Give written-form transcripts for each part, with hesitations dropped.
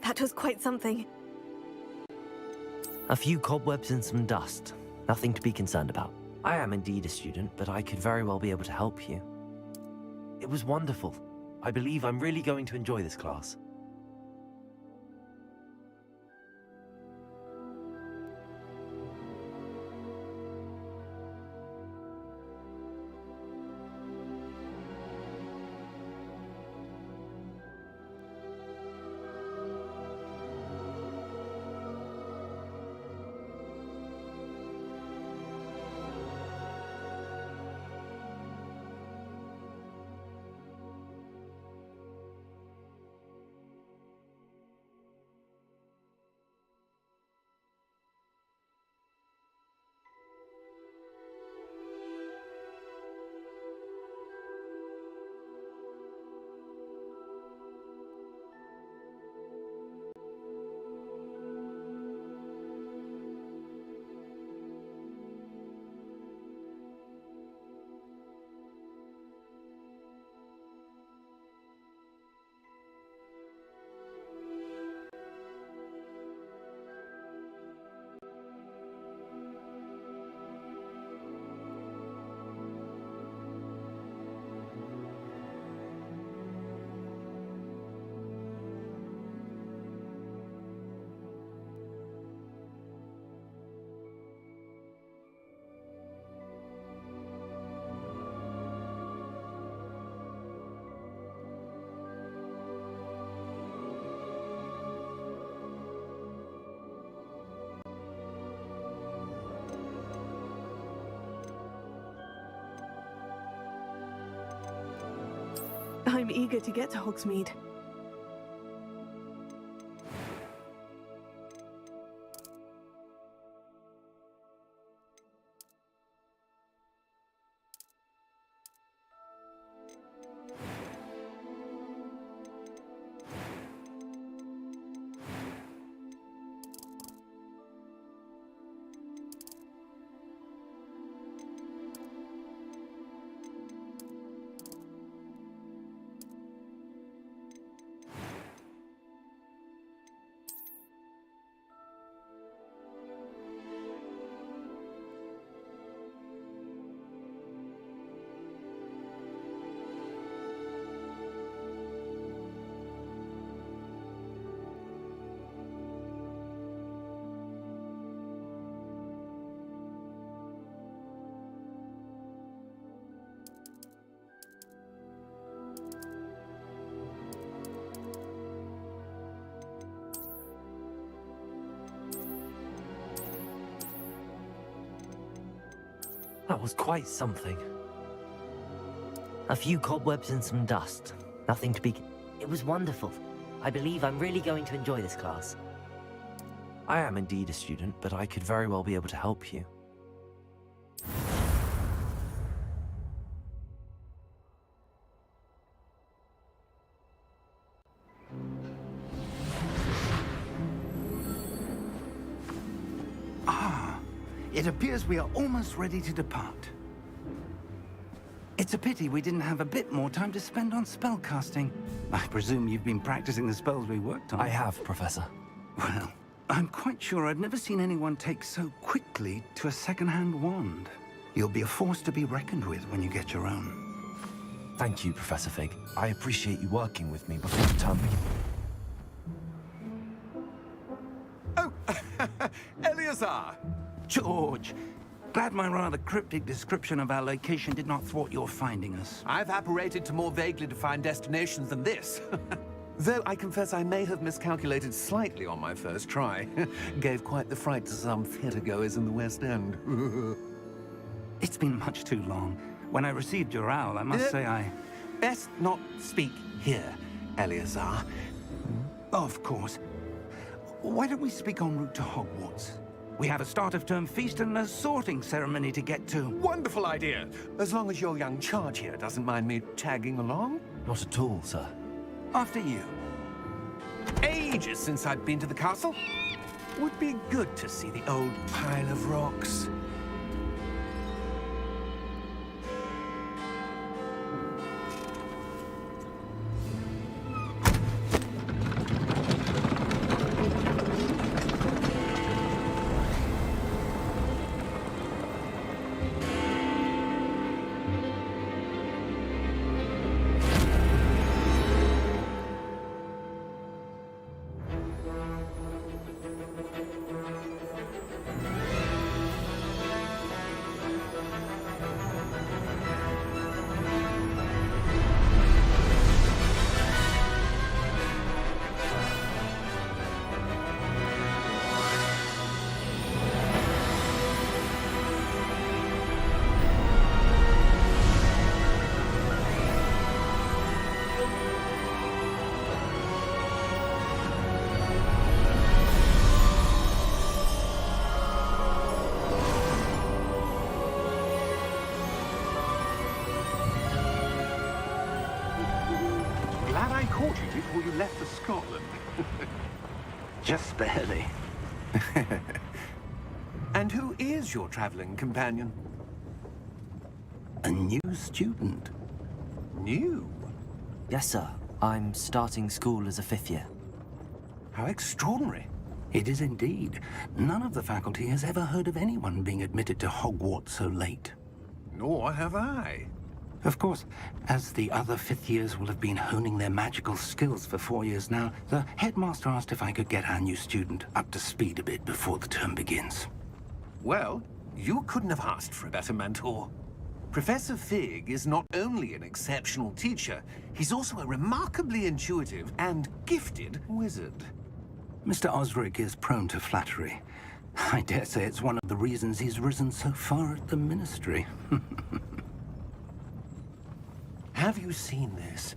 That was quite something. A few cobwebs and some dust. Nothing to be concerned about. I am indeed a student, but I could very well be able to help you. It was wonderful. I believe I'm really going to enjoy this class. I'm eager to get to Hogsmeade. That was quite something. A few cobwebs and some dust. Nothing to be... It was wonderful. I believe I'm really going to enjoy this class. I am indeed a student, but I could very well be able to help you. It appears we are almost ready to depart. It's a pity we didn't have a bit more time to spend on spellcasting. I presume you've been practicing the spells we worked on. I have, Professor. Well, I'm quite sure I've never seen anyone take so quickly to a second-hand wand. You'll be a force to be reckoned with when you get your own. Thank you, Professor Fig. I appreciate you working with me before the term begins. Oh, Eleazar! George, glad my rather cryptic description of our location did not thwart your finding us. I've apparated to more vaguely defined destinations than this. Though I confess I may have miscalculated slightly on my first try. Gave quite the fright to some theatre-goers in the West End. It's been much too long. When I received your owl, I must say I... Best not speak here, Eleazar. Of course. Why don't we speak en route to Hogwarts? We have a start-of-term feast and a sorting ceremony to get to. Wonderful idea! As long as your young charge here doesn't mind me tagging along. Not at all, sir. After you. Ages since I'd been to the castle. Would be good to see the old pile of rocks. Just barely. And who is your traveling companion? A new student. New? Yes, sir. I'm starting school as a 5th year. How extraordinary. It is indeed. None of the faculty has ever heard of anyone being admitted to Hogwarts so late. Nor have I. Of course, as the other 5th years will have been honing their magical skills for 4 years now, the headmaster asked if I could get our new student up to speed a bit before the term begins. Well, you couldn't have asked for a better mentor. Professor Fig is not only an exceptional teacher, he's also a remarkably intuitive and gifted wizard. Mr. Osric is prone to flattery. I dare say it's one of the reasons he's risen so far at the Ministry. Have you seen this?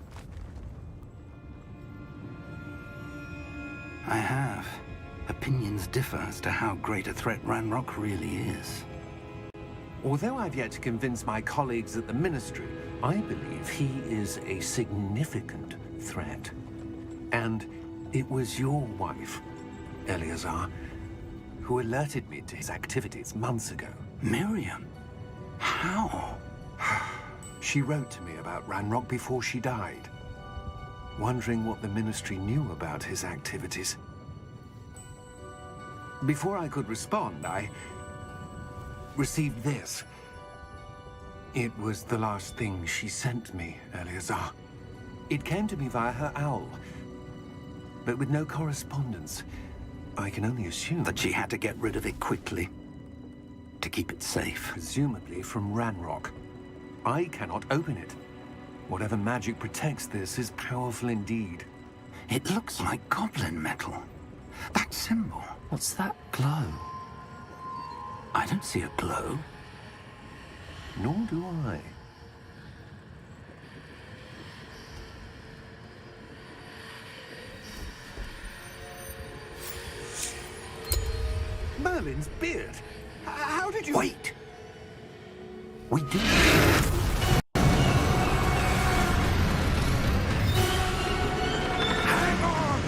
I have. Opinions differ as to how great a threat Ranrock really is. Although I've yet to convince my colleagues at the Ministry, I believe he is a significant threat. And it was your wife, Eleazar, who alerted me to his activities months ago. Miriam? How? She wrote to me about Ranrock before she died, wondering what the Ministry knew about his activities. Before I could respond, I received this. It was the last thing she sent me, Eleazar. It came to me via her owl, but with no correspondence. I can only assume That she had to get rid of it quickly, to keep it safe. presumably from Ranrock. I cannot open it. Whatever magic protects this is powerful indeed. It looks like goblin metal. That symbol. What's that glow? I don't see a glow. Nor do I. Merlin's beard. How did you... Wait! We do. Hang on!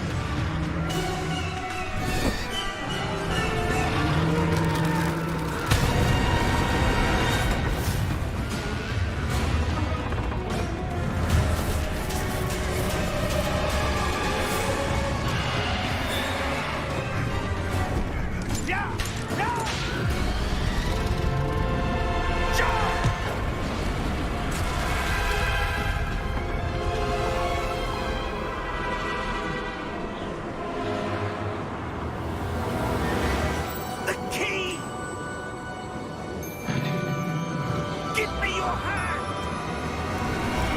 Yeah! Yeah! The key! Give me your hand!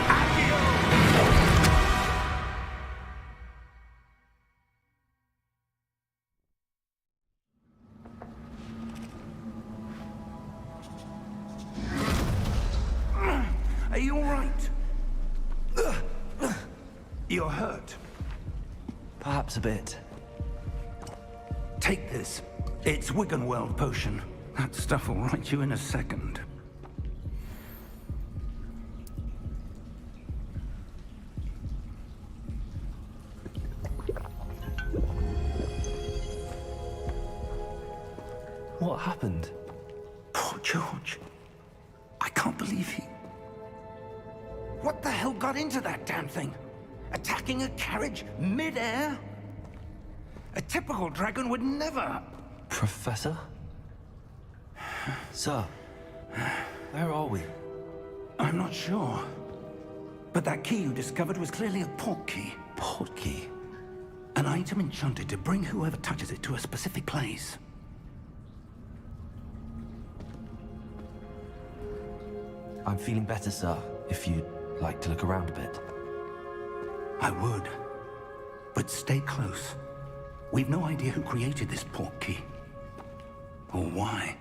Accio! Are you all right? You're hurt. Perhaps a bit. Take this. It's Wiggenweld potion. That stuff will right you in a second. What happened? Poor George. I can't believe he... What the hell got into that damn thing? Attacking a carriage mid-air? A typical dragon would never... Professor? Sir, where are we? I'm not sure. But that key you discovered was clearly a portkey. Portkey? An item enchanted to bring whoever touches it to a specific place. I'm feeling better, sir, if you'd like to look around a bit. I would. But stay close. We've no idea who created this portkey. Or why.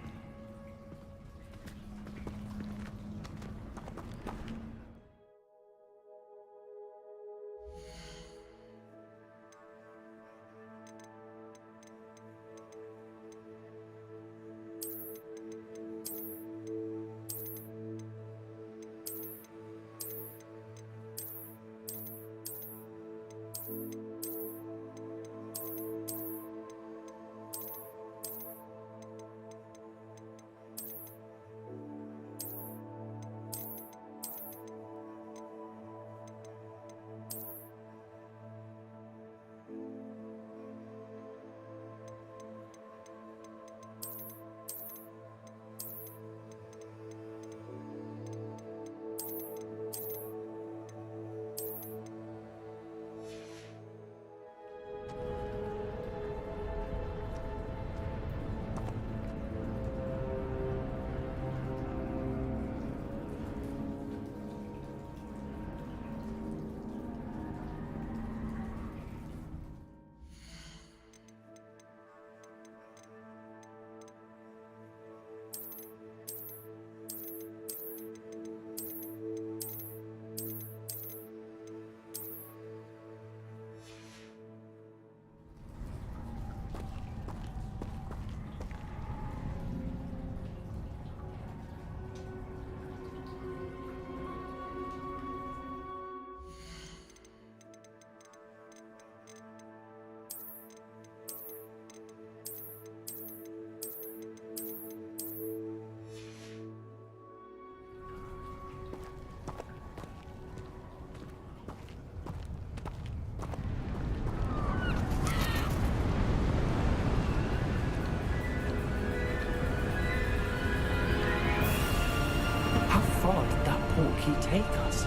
portkey take us?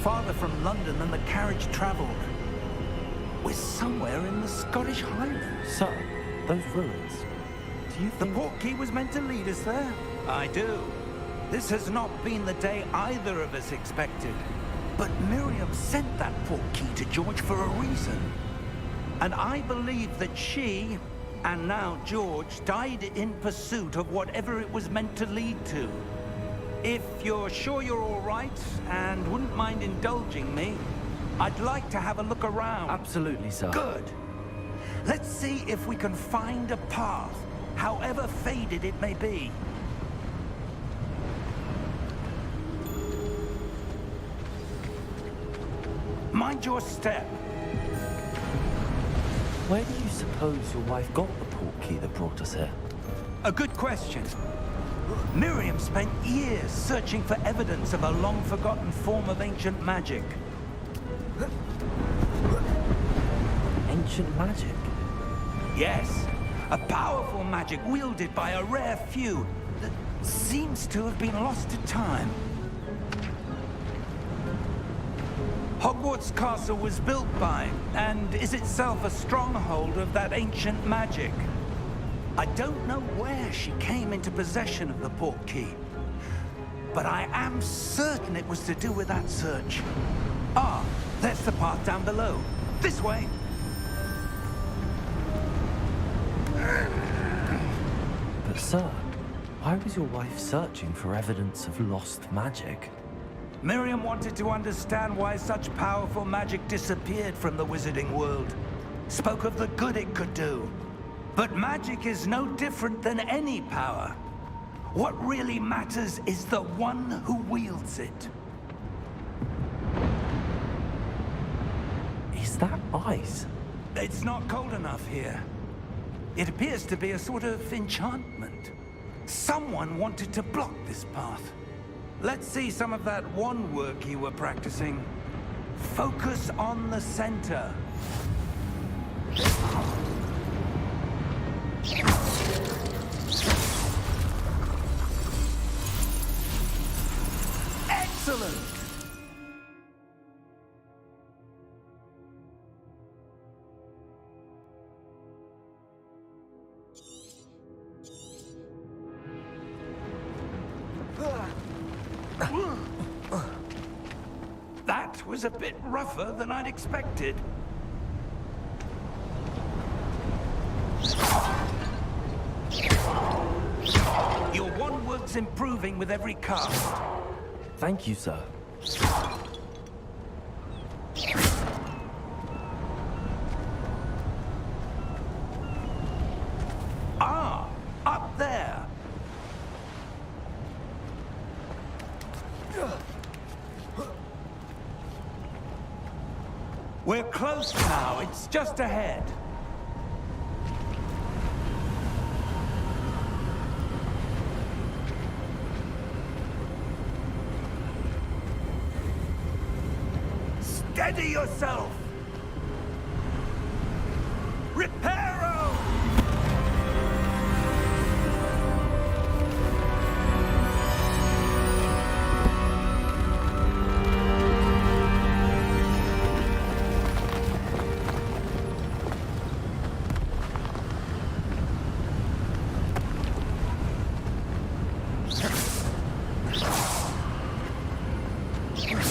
Farther from London than the carriage travelled. We're somewhere in the Scottish Highlands. Sir, those ruins. Do you The think... portkey was meant to lead us there? I do. This has not been the day either of us expected. But Miriam sent that portkey to George for a reason. And I believe that she, and now George, died in pursuit of whatever it was meant to lead to. If you're sure you're all right, and wouldn't mind indulging me, I'd like to have a look around. Absolutely, sir. Good. Let's see if we can find a path, however faded it may be. Mind your step. Where do you suppose your wife got the portkey that brought us here? A good question. Miriam spent years searching for evidence of a long-forgotten form of ancient magic. Ancient magic? Yes, a powerful magic wielded by a rare few that seems to have been lost to time. Hogwarts Castle was built by, and is itself a stronghold of that ancient magic. I don't know where she came into possession of the portkey, but I am certain it was to do with that search. Ah, there's the path down below. This way. But sir, why was your wife searching for evidence of lost magic? Miriam wanted to understand why such powerful magic disappeared from the wizarding world. Spoke of the good it could do. But magic is no different than any power. What really matters is the one who wields it. Is that ice? It's not cold enough here. It appears to be a sort of enchantment. Someone wanted to block this path. Let's see some of that wand work you were practicing. Focus on the center. Excellent! That was a bit rougher than I'd expected. Your wand work's improving with every cast. Thank you, sir. Ah, up there. We're close now. It's just ahead. Steady yourself! Reparo!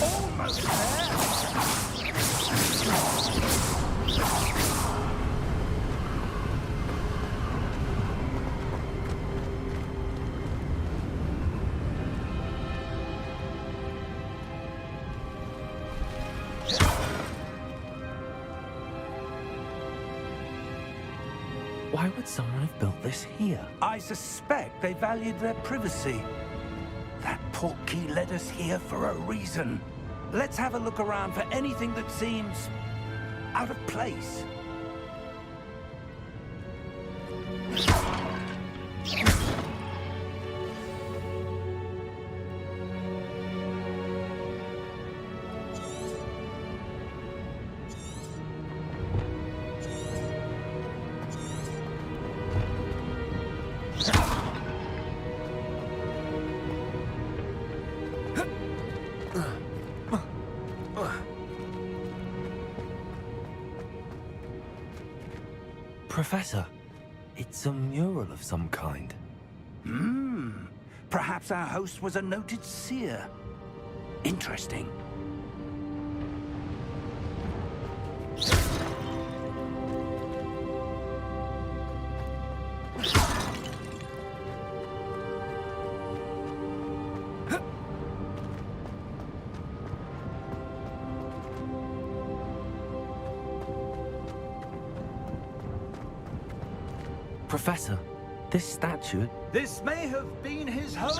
Almost there! Why would someone have built this here? I suspect they valued their privacy. That portkey led us here for a reason. Let's have a look around for anything that seems out of place. Professor, it's a mural of some kind. Perhaps our host was a noted seer. Interesting. Professor, this statue... This may have been his home.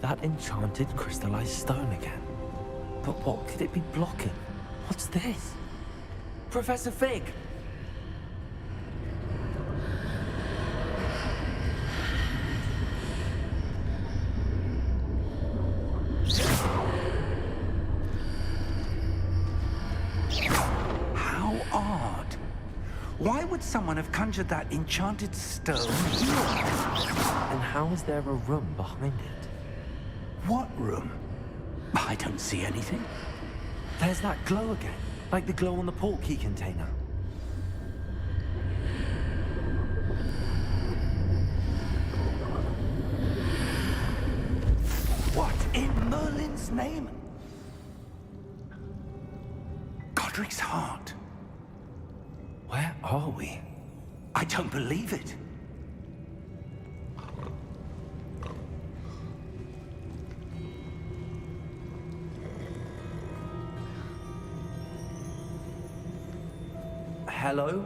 That enchanted crystallized stone again. But what could it be blocking? What's this? Professor Fig! How odd. Why would someone have conjured that enchanted stone here? And how is there a room behind it? What room? I don't see anything. There's that glow again, like the glow on the portkey container. What in Merlin's name? Godric's heart. Where are we? I don't believe it. Hello?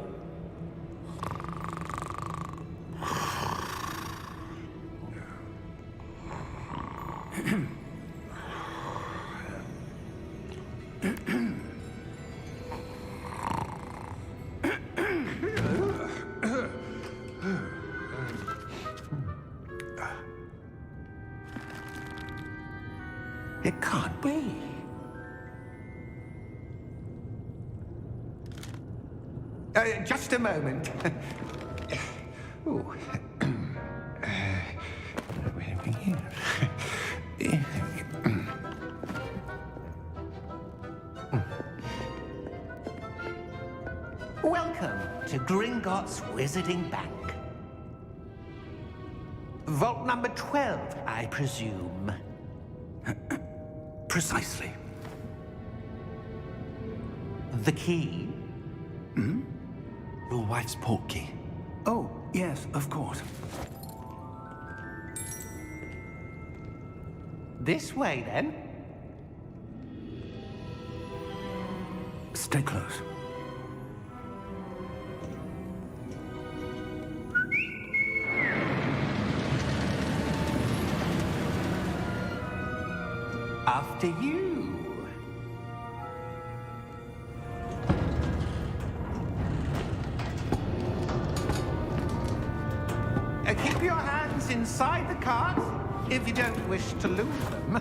It can't be. Just a moment. Ooh. Welcome to Gringotts Wizarding Bank. Vault number 12, I presume. Precisely. The key? Your wife's portkey. Oh, yes, of course. This way, then. Stay close. After you. Keep your hands inside the cart if you don't wish to lose them.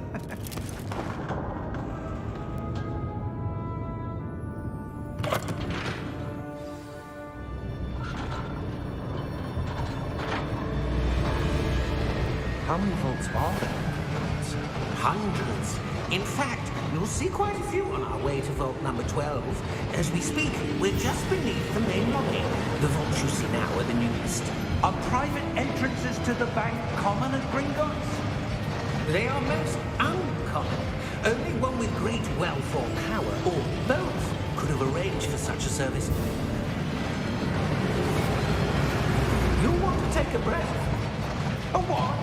How many vaults are there? Hundreds. In fact, you'll see quite a few on our way to vault number 12. As we speak, we're just beneath the main lobby. The vaults you see now are the newest. Are private entrances to the bank common at Gringotts? They are most uncommon. Only one with great wealth or power, or both, could have arranged for such a service. You'll want to take a breath. A what?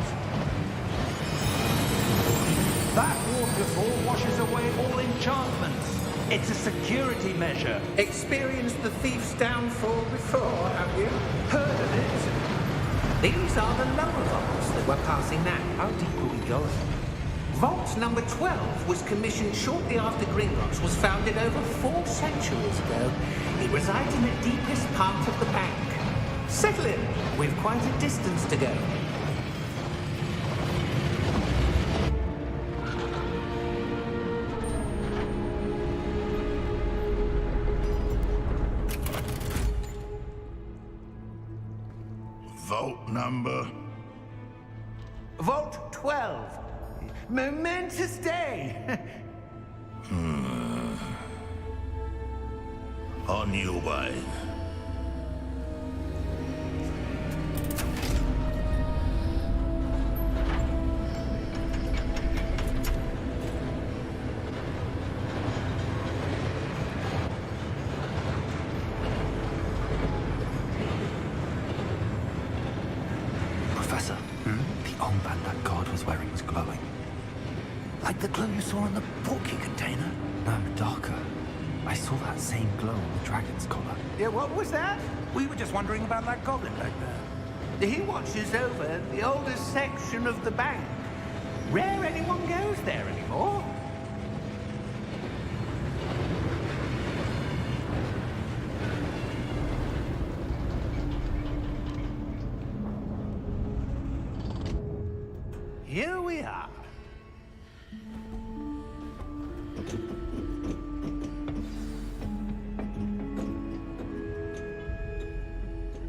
That waterfall washes away all enchantments. It's a security measure. Experienced the thief's downfall before, have you? Heard of it? These are the lower vaults that we're passing now. How deep are we going? Vault number 12 was commissioned shortly after Gringotts was founded over 4 centuries ago. It resides in the deepest part of the bank. Settle in. We've quite a distance to go. Vault number? Vault 12. Momentous day. On your way. Professor, the armband that guard was wearing is glowing. Like the glow you saw in the porky container? No, darker. I saw that same glow on the dragon's collar. Yeah, what was that? We were just wondering about that goblin back there. He watches over the oldest section of the bank. Rare anyone goes there anymore. Here we are.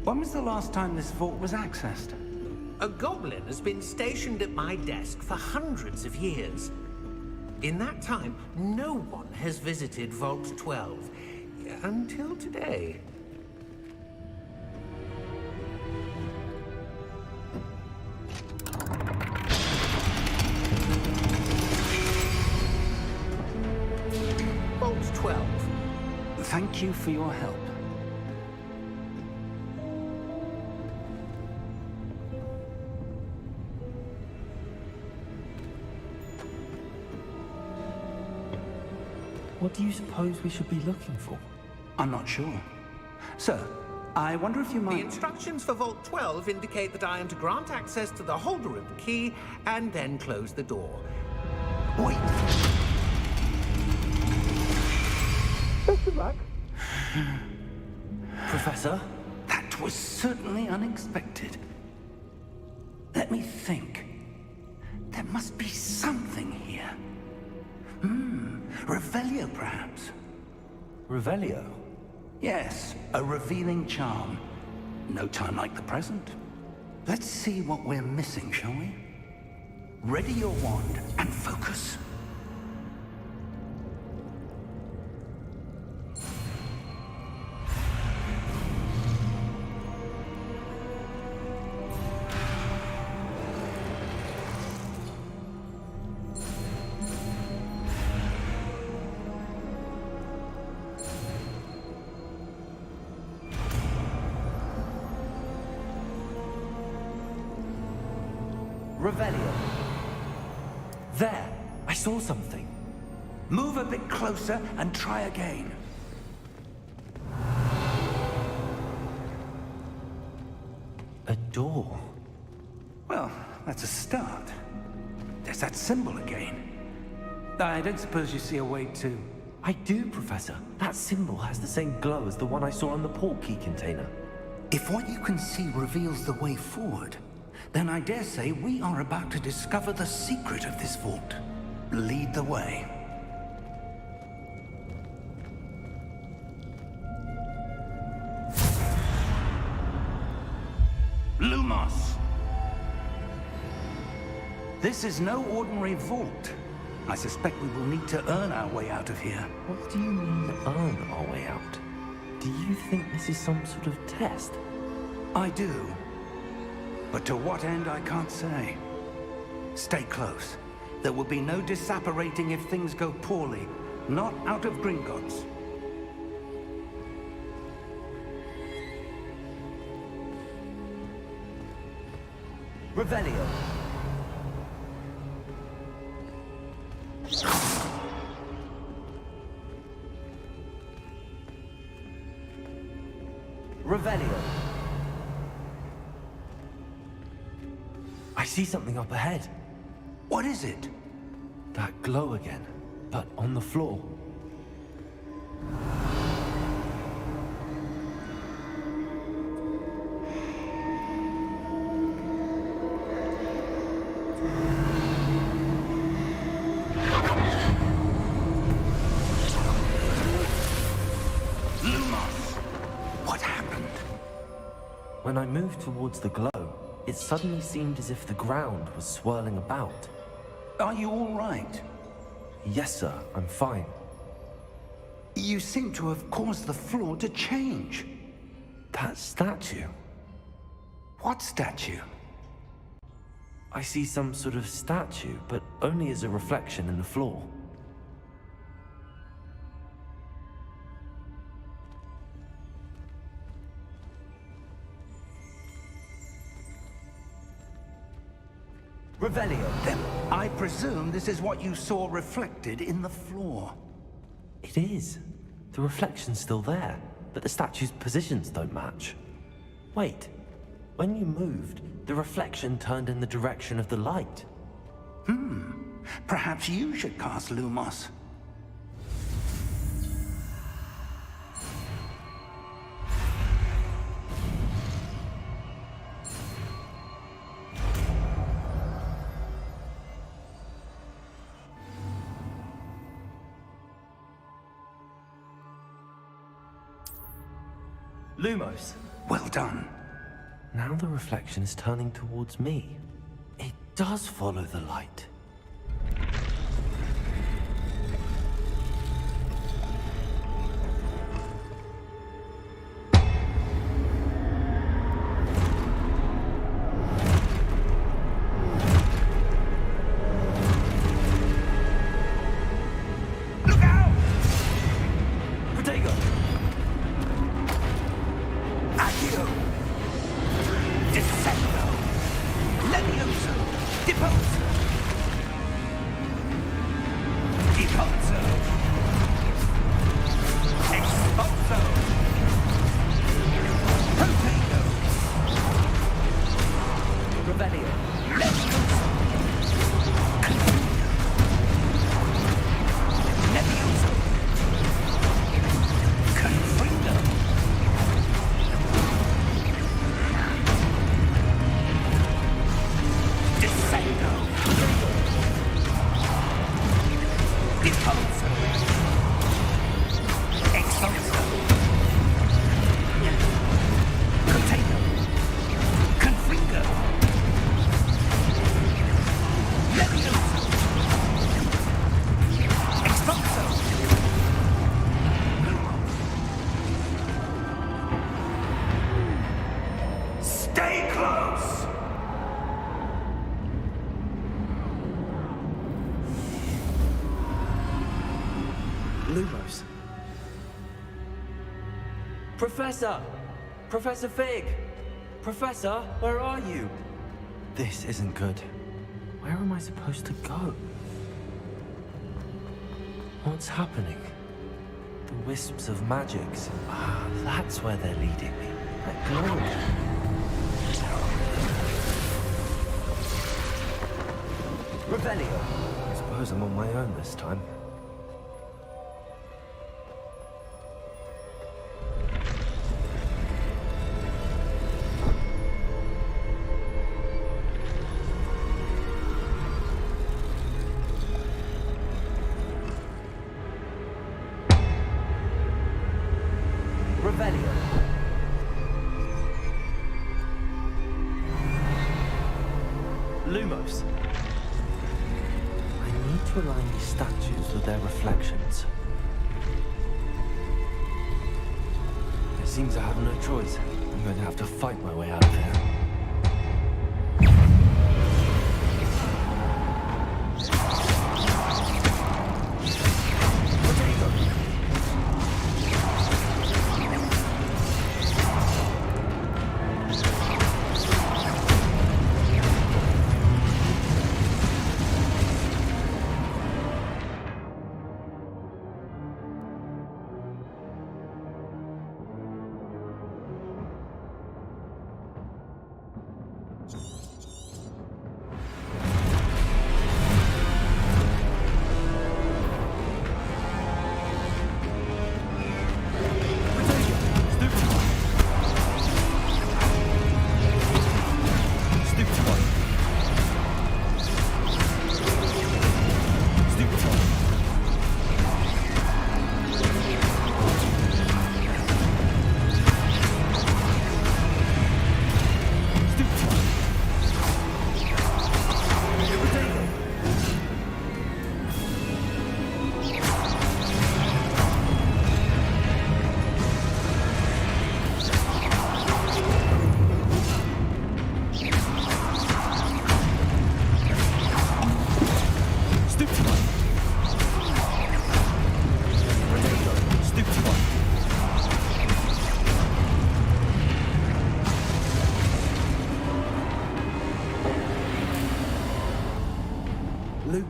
When was the last time this vault was accessed? A goblin has been stationed at my desk for hundreds of years. In that time, no one has visited Vault 12. Until today. Vault 12. Thank you for your help. What do you suppose we should be looking for? I'm not sure. Sir, I wonder if you The might... instructions for Vault 12 indicate that I am to grant access to the holder of the key and then close the door. Wait! Best of luck. Professor? That was certainly unexpected. Let me think. There must be something here. Revelio, perhaps? Revelio? Yes, a revealing charm. No time like the present. Let's see what we're missing, shall we? Ready your wand and focus. Revelio. There! I saw something. Move a bit closer and try again. A door. Well, that's a start. There's that symbol again. I don't suppose you see a way to... I do, Professor. That symbol has the same glow as the one I saw on the port key container. If what you can see reveals the way forward, then I dare say we are about to discover the secret of this vault. Lead the way. Lumos! This is no ordinary vault. I suspect we will need to earn our way out of here. What do you mean, earn our way out? Do you think this is some sort of test? I do. But to what end, I can't say. Stay close. There will be no disapparating if things go poorly. Not out of Gringotts. Revelio. Revelio. I see something up ahead. What is it? That glow again, but on the floor. Lumos! What happened? When I moved towards the glow, It suddenly seemed as if the ground was swirling about. Are you all right? Yes, sir, I'm fine. You seem to have caused the floor to change. That statue? What statue? I see some sort of statue, but only as a reflection in the floor. Revelio. Then I presume this is what you saw reflected in the floor. It is. The reflection's still there, but the statue's positions don't match. Wait, when you moved, the reflection turned in the direction of the light. Perhaps you should cast Lumos. Lumos. Well done. Now the reflection is turning towards me. It does follow the light. Look out! Protego. Accio! Descendo! Levioso! Deposo! Deposo! Expulso! Protego! Revelio. Levioso! Levioso! Confringo! Descendo! Deposo! Expulso! Protego! Confringo! Levioso! Expulso! Stay close! Lumos. Professor! Professor Fig! Professor, where are you? This isn't good. Where am I supposed to go? What's happening? The wisps of magics. Ah, that's where they're leading me. That glow. Revelio. I suppose I'm on my own this time. Revelio. Lumos. I need to align these statues with their reflections. It seems I have no choice. I'm going to have to fight my way out of here.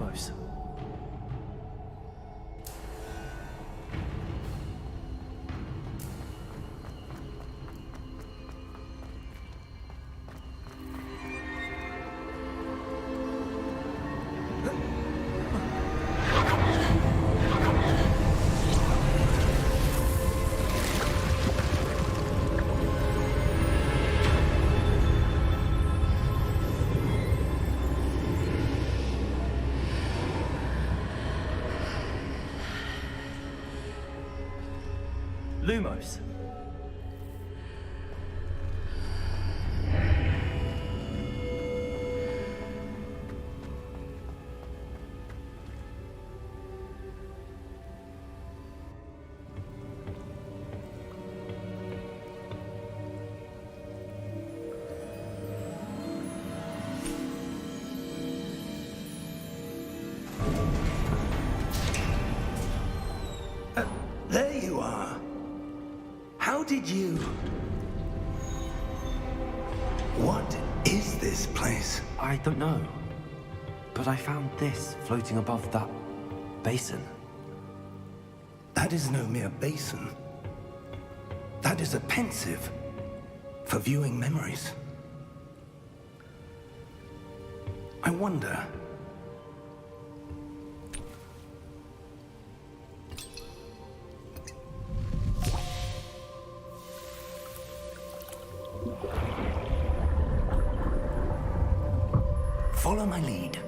Lumos. Lumos. There you are. How did you... What is this place? I don't know. But I found this floating above that basin. That is no mere basin. That is a pensive for viewing memories. I wonder... Follow my lead.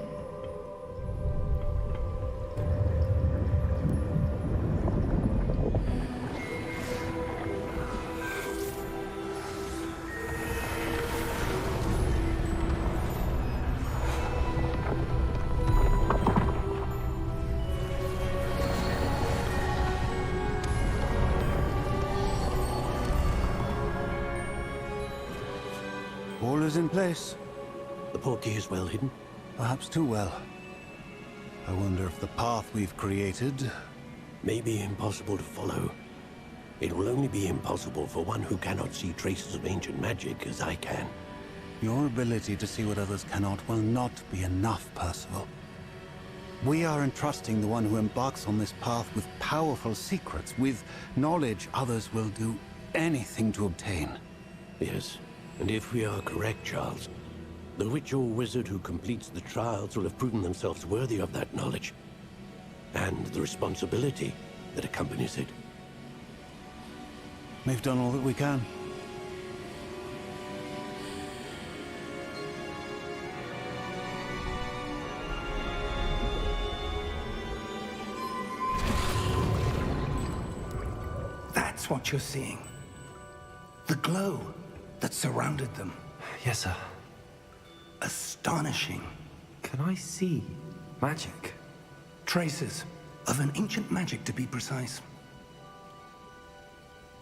All is in place. The portkey is well hidden. Perhaps too well. I wonder if the path we've created... May be impossible to follow. It will only be impossible for one who cannot see traces of ancient magic as I can. Your ability to see what others cannot will not be enough, Percival. We are entrusting the one who embarks on this path with powerful secrets, with knowledge others will do anything to obtain. Yes, and if we are correct, Charles, the witch or wizard who completes the trials will have proven themselves worthy of that knowledge, and the responsibility that accompanies it. We've done all that we can. That's what you're seeing. The glow that surrounded them. Yes, sir. Astonishing. Can I see magic? Traces of an ancient magic, to be precise.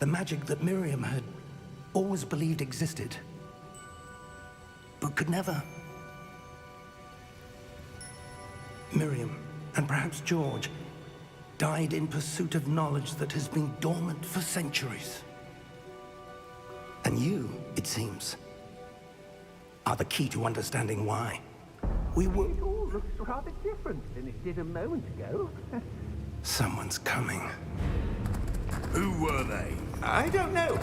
The magic that Miriam had always believed existed, but could never. Miriam, and perhaps George, died in pursuit of knowledge that has been dormant for centuries. And you, it seems, are the key to understanding why. We were... It all looks rather different than it did a moment ago. Someone's coming. Who were they? I don't know.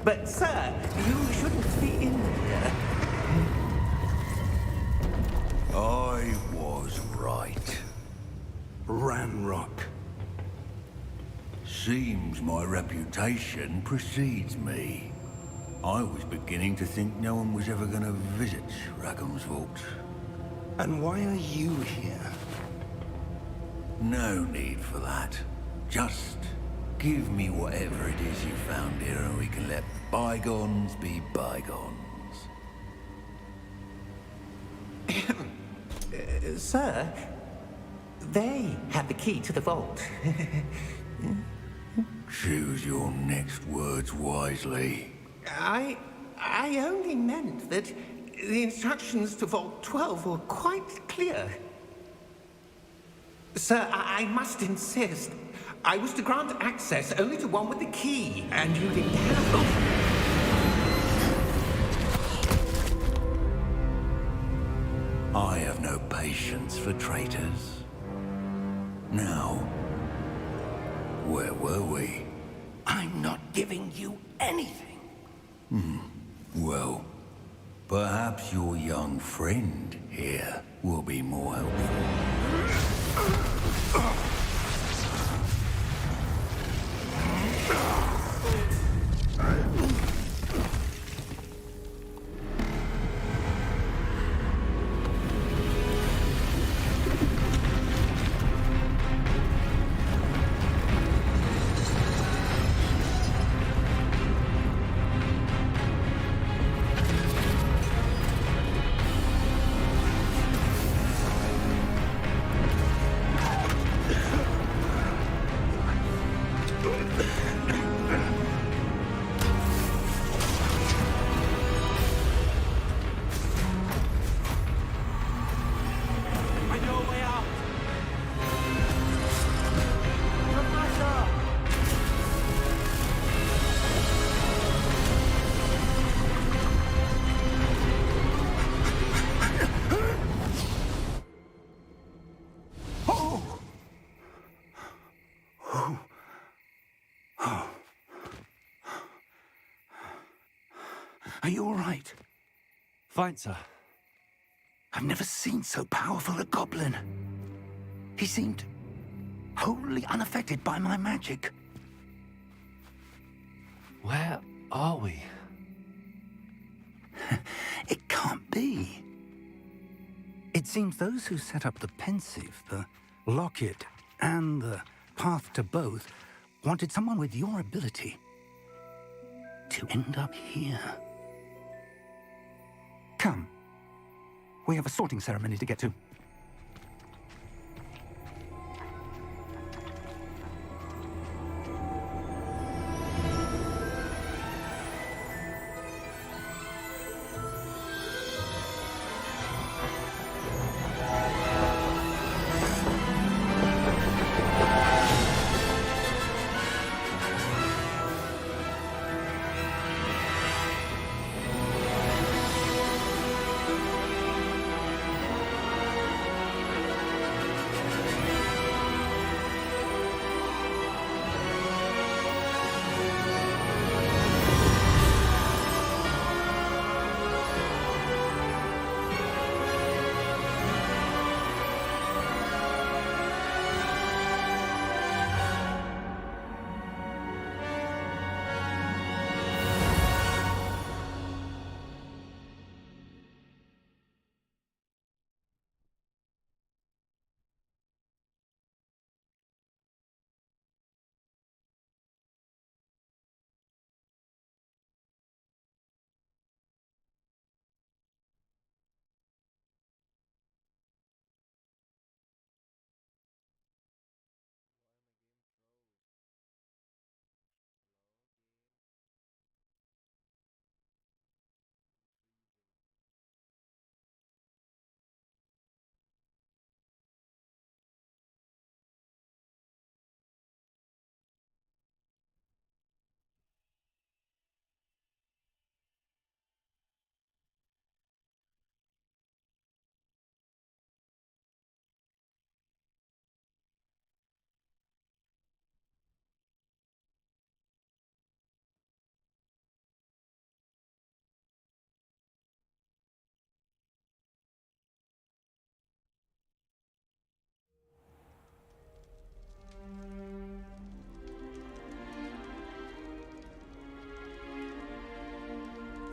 But, sir, you shouldn't be in here. I was right. Ranrock. Seems my reputation precedes me. I was beginning to think no one was ever going to visit Rackham's vault. And why are you here? No need for that. Just give me whatever it is you found here and we can let bygones be bygones. Sir, they have the key to the vault. Choose your next words wisely. I only meant that the instructions to Vault 12 were quite clear. Sir, I must insist. I was to grant access only to one with the key, and you didn't have... I have no patience for traitors. Now, where were we? I'm not giving you anything. Well, perhaps your young friend here will be more helpful. Are you all right? Fine, sir. I've never seen so powerful a goblin. He seemed wholly unaffected by my magic. Where are we? It can't be. It seems those who set up the pensive, the locket, and the path to both wanted someone with your ability to end up here. Come. We have a sorting ceremony to get to.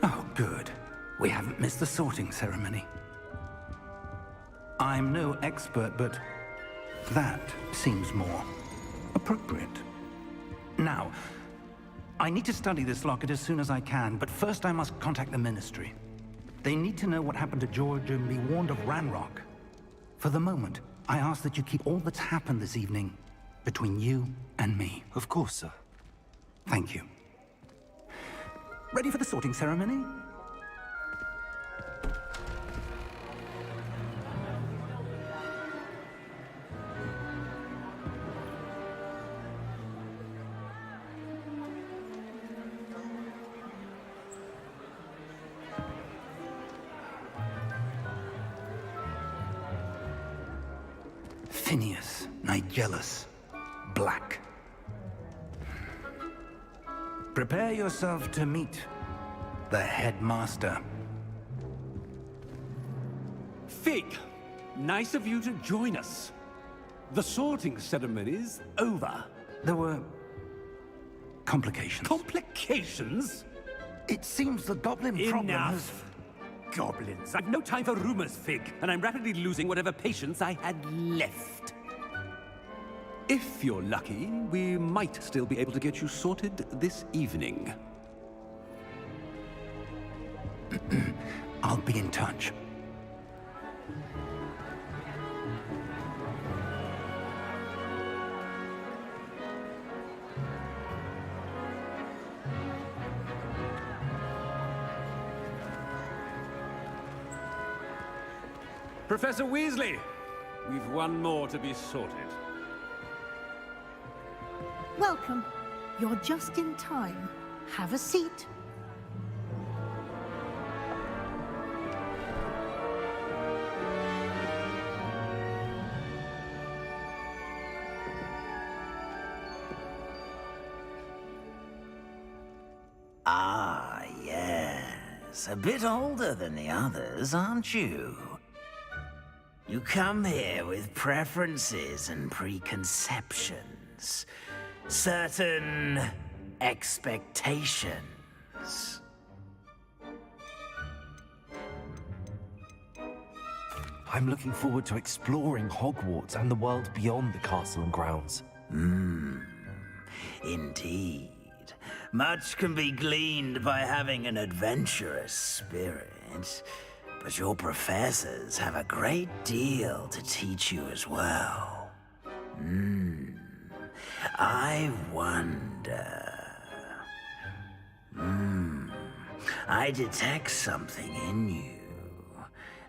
Oh, good. We haven't missed the sorting ceremony. I'm no expert, but that seems more appropriate. Now, I need to study this locket as soon as I can, but first I must contact the Ministry. They need to know what happened to George and be warned of Ranrock. For the moment, I ask that you keep all that's happened this evening between you and me. Of course, sir. Thank you. Ready for the sorting ceremony? Phineas, Nigellus, Black. Prepare yourself to meet the headmaster. Fig, nice of you to join us. The sorting ceremony's over. There were complications. Complications? It seems the goblin problem has... Enough! Goblins. I've no time for rumors, Fig, and I'm rapidly losing whatever patience I had left. If you're lucky, we might still be able to get you sorted this evening. I'll be in touch. Professor Weasley, we've one more to be sorted. Welcome. You're just in time. Have a seat. Ah, yes. A bit older than the others, aren't you? You come here with preferences and preconceptions. Certain expectations. I'm looking forward to exploring Hogwarts and the world beyond the castle and grounds. Indeed. Much can be gleaned by having an adventurous spirit. But your professors have a great deal to teach you as well. I wonder... I detect something in you.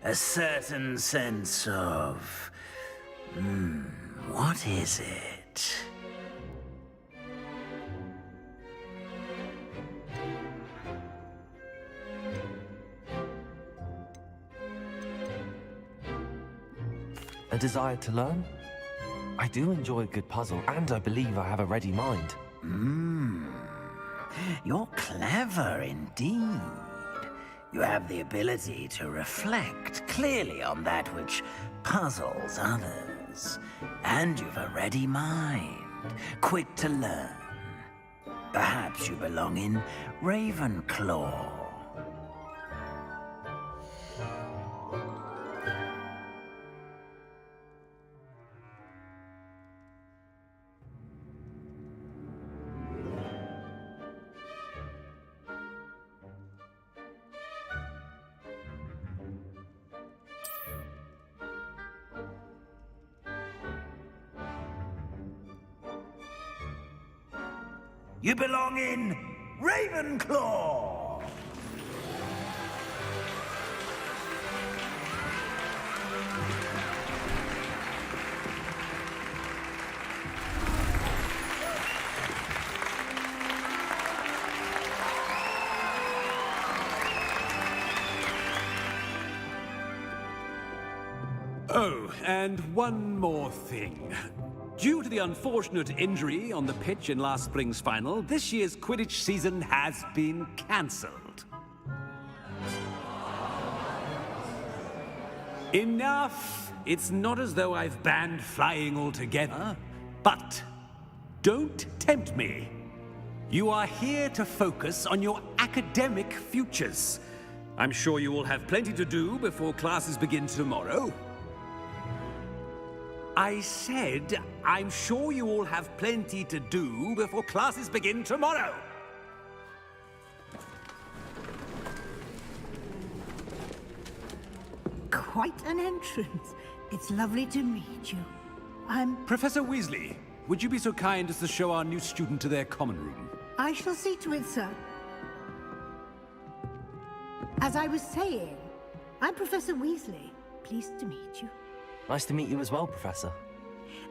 A certain sense of... what is it? A desire to learn? I do enjoy a good puzzle, and I believe I have a ready mind. You're clever indeed. You have the ability to reflect clearly on that which puzzles others. And you've a ready mind, quick to learn. Perhaps you belong in Ravenclaw. You belong in Ravenclaw! Oh, and one more thing. Due to the unfortunate injury on the pitch in last spring's final, this year's Quidditch season has been cancelled. Enough! It's not as though I've banned flying altogether, but don't tempt me. You are here to focus on your academic futures. I'm sure you will have plenty to do before classes begin tomorrow. I said, I'm sure you all have plenty to do before classes begin tomorrow. Quite an entrance. It's lovely to meet you. Professor Weasley, would you be so kind as to show our new student to their common room? I shall see to it, sir. As I was saying, I'm Professor Weasley. Pleased to meet you. Nice to meet you as well, Professor.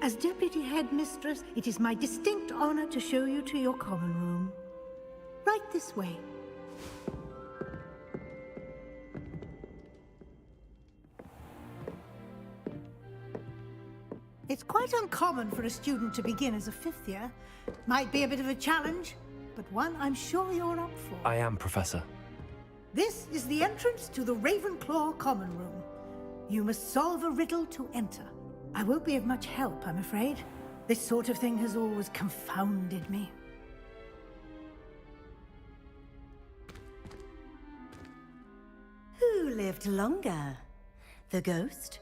As Deputy Headmistress, it is my distinct honor to show you to your common room. Right this way. It's quite uncommon for a student to begin as a fifth year. Might be a bit of a challenge, but one I'm sure you're up for. I am, Professor. This is the entrance to the Ravenclaw Common Room. You must solve a riddle to enter. I won't be of much help, I'm afraid. This sort of thing has always confounded me. Who lived longer? The ghost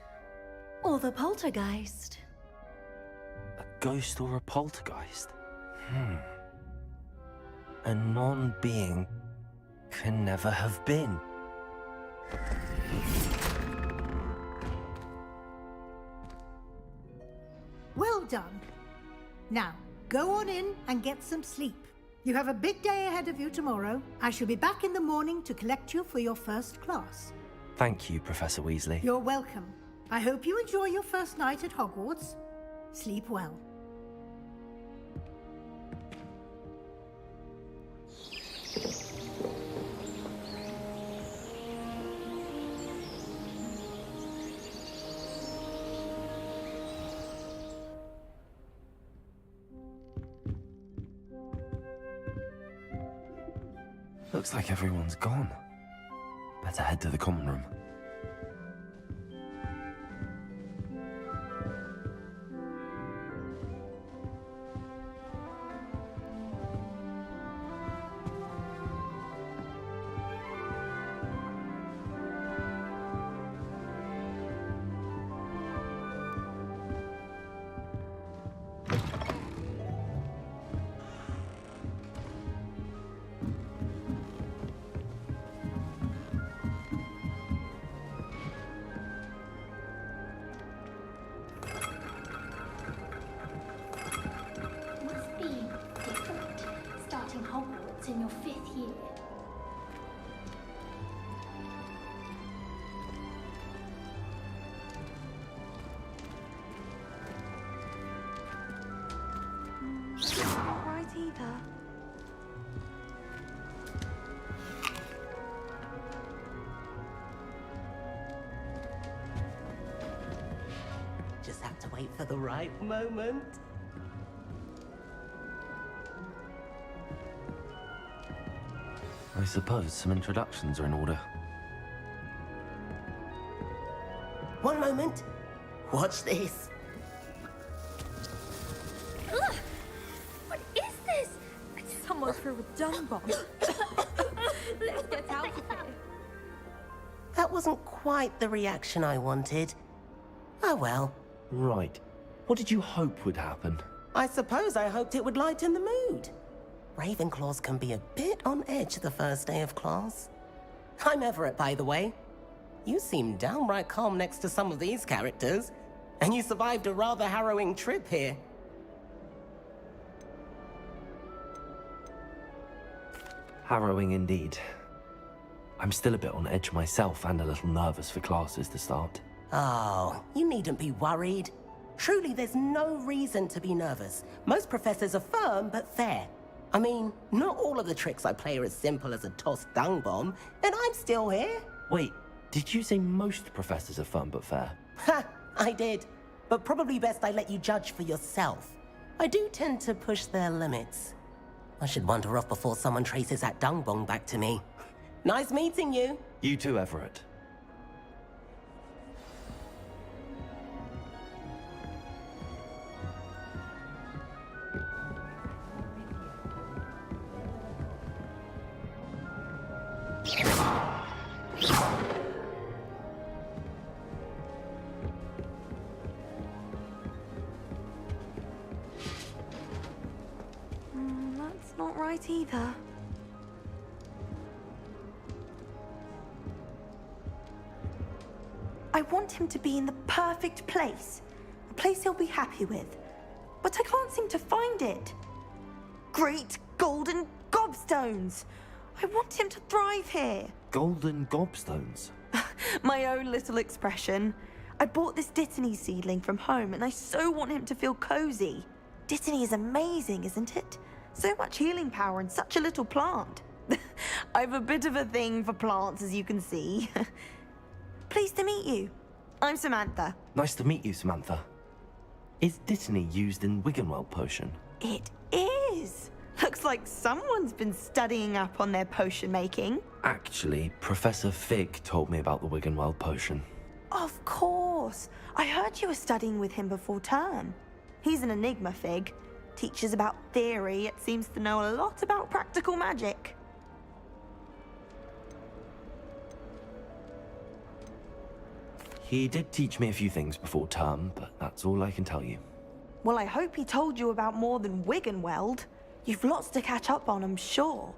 or the poltergeist? A ghost or a poltergeist? A non-being can never have been. Well done. Now, go on in and get some sleep. You have a big day ahead of you tomorrow. I shall be back in the morning to collect you for your first class. Thank you, Professor Weasley. You're welcome. I hope you enjoy your first night at Hogwarts. Sleep well. Looks like everyone's gone. Better head to the common room. Hogwarts in your 5th year. Not right either. Just have to wait for the right moment. I suppose some introductions are in order. One moment. Watch this. Ugh! What is this? Someone threw a dung bomb. Let's get out of here. That wasn't quite the reaction I wanted. Oh well. Right. What did you hope would happen? I suppose I hoped it would lighten the mood. Ravenclaws can be a bit on edge the first day of class. I'm Everett, by the way. You seem downright calm next to some of these characters, and you survived a rather harrowing trip here. Harrowing indeed. I'm still a bit on edge myself and a little nervous for classes to start. Oh, you needn't be worried. Truly, there's no reason to be nervous. Most professors are firm but fair. I mean, not all of the tricks I play are as simple as a tossed dung bomb, and I'm still here. Wait, did you say most professors are firm but fair? Ha! I did. But probably best I let you judge for yourself. I do tend to push their limits. I should wander off before someone traces that dung bomb back to me. Nice meeting you. You too, Everett. That's not right either. I want him to be in the perfect place. A place he'll be happy with. But I can't seem to find it. Great golden gobstones! I want him to thrive here. Golden gobstones? My own little expression. I bought this Dittany seedling from home and I so want him to feel cozy. Dittany is amazing, isn't it? So much healing power in such a little plant. I've a bit of a thing for plants, as you can see. Pleased to meet you. I'm Samantha. Nice to meet you, Samantha. Is Dittany used in Wiggenweld potion? It is! Looks like someone's been studying up on their potion making. Actually, Professor Fig told me about the Wiggenweld potion. Of course! I heard you were studying with him before term. He's an enigma, Fig. Teaches about theory, yet seems to know a lot about practical magic. He did teach me a few things before term, but that's all I can tell you. Well, I hope he told you about more than Wiggenweld. You've lots to catch up on, I'm sure.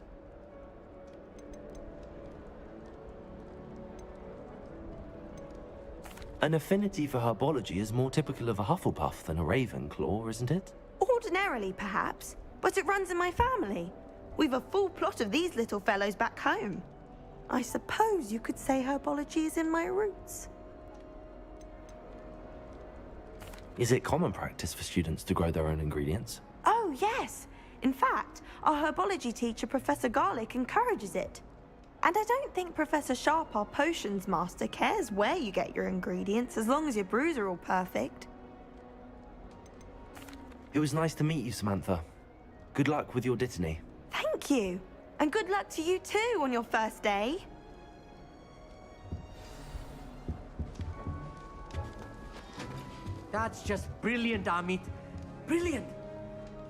An affinity for herbology is more typical of a Hufflepuff than a Ravenclaw, isn't it? Ordinarily, perhaps, but it runs in my family. We've a full plot of these little fellows back home. I suppose you could say herbology is in my roots. Is it common practice for students to grow their own ingredients? Oh, yes. In fact, our herbology teacher, Professor Garlick, encourages it. And I don't think Professor Sharp, our potions master, cares where you get your ingredients, as long as your brews are all perfect. It was nice to meet you, Samantha. Good luck with your Dittany. Thank you. And good luck to you too on your first day. That's just brilliant, Amit. Brilliant!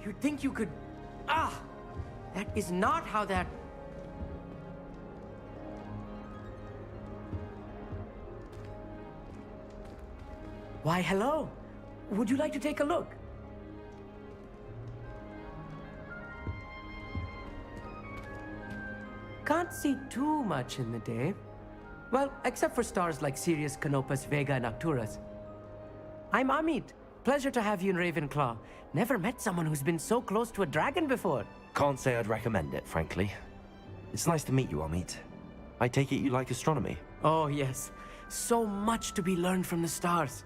You'd think you could... Ah! That is not how that... Why, hello. Would you like to take a look? Can't see too much in the day. Well, except for stars like Sirius, Canopus, Vega, and Arcturus. I'm Amit. Pleasure to have you in Ravenclaw. Never met someone who's been so close to a dragon before. Can't say I'd recommend it, frankly. It's nice to meet you, Amit. I take it you like astronomy? Oh, yes. So much to be learned from the stars.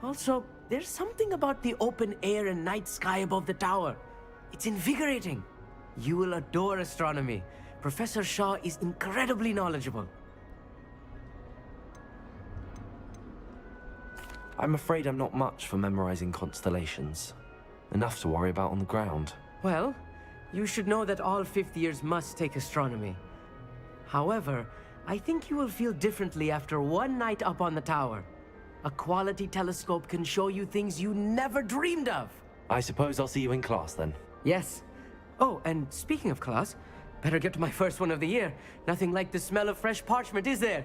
Also, there's something about the open air and night sky above the tower. It's invigorating. You will adore astronomy. Professor Shaw is incredibly knowledgeable. I'm afraid I'm not much for memorizing constellations. Enough to worry about on the ground. Well, you should know that all fifth years must take astronomy. However, I think you will feel differently after one night up on the tower. A quality telescope can show you things you never dreamed of. I suppose I'll see you in class then. Yes. Oh, and speaking of class, better get to my first one of the year. Nothing like the smell of fresh parchment, is there?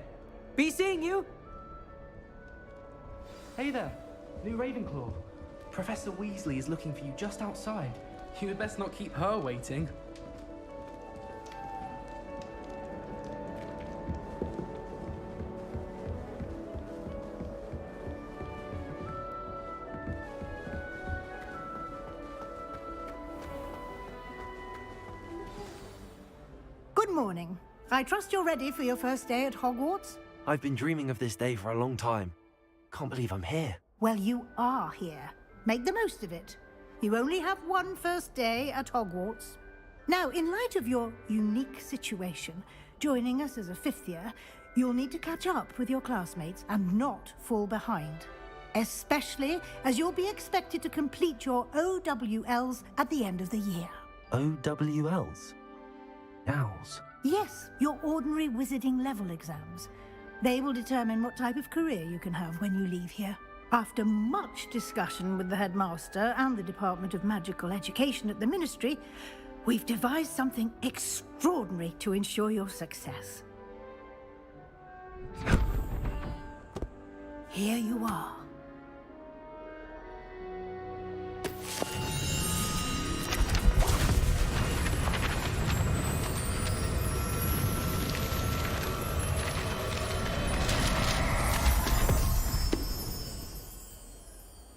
Be seeing you! Hey there, new Ravenclaw. Professor Weasley is looking for you just outside. You had best not keep her waiting. Good morning. I trust you're ready for your first day at Hogwarts? I've been dreaming of this day for a long time. Can't believe I'm here. Well, you are here. Make the most of it. You only have one first day at Hogwarts. Now, in light of your unique situation, joining us as a fifth year, you'll need to catch up with your classmates and not fall behind. Especially as you'll be expected to complete your OWLs at the end of the year. OWLs? Owls? Yes, your ordinary wizarding level exams. They will determine what type of career you can have when you leave here. After much discussion with the headmaster and the Department of Magical Education at the Ministry, we've devised something extraordinary to ensure your success. Here you are.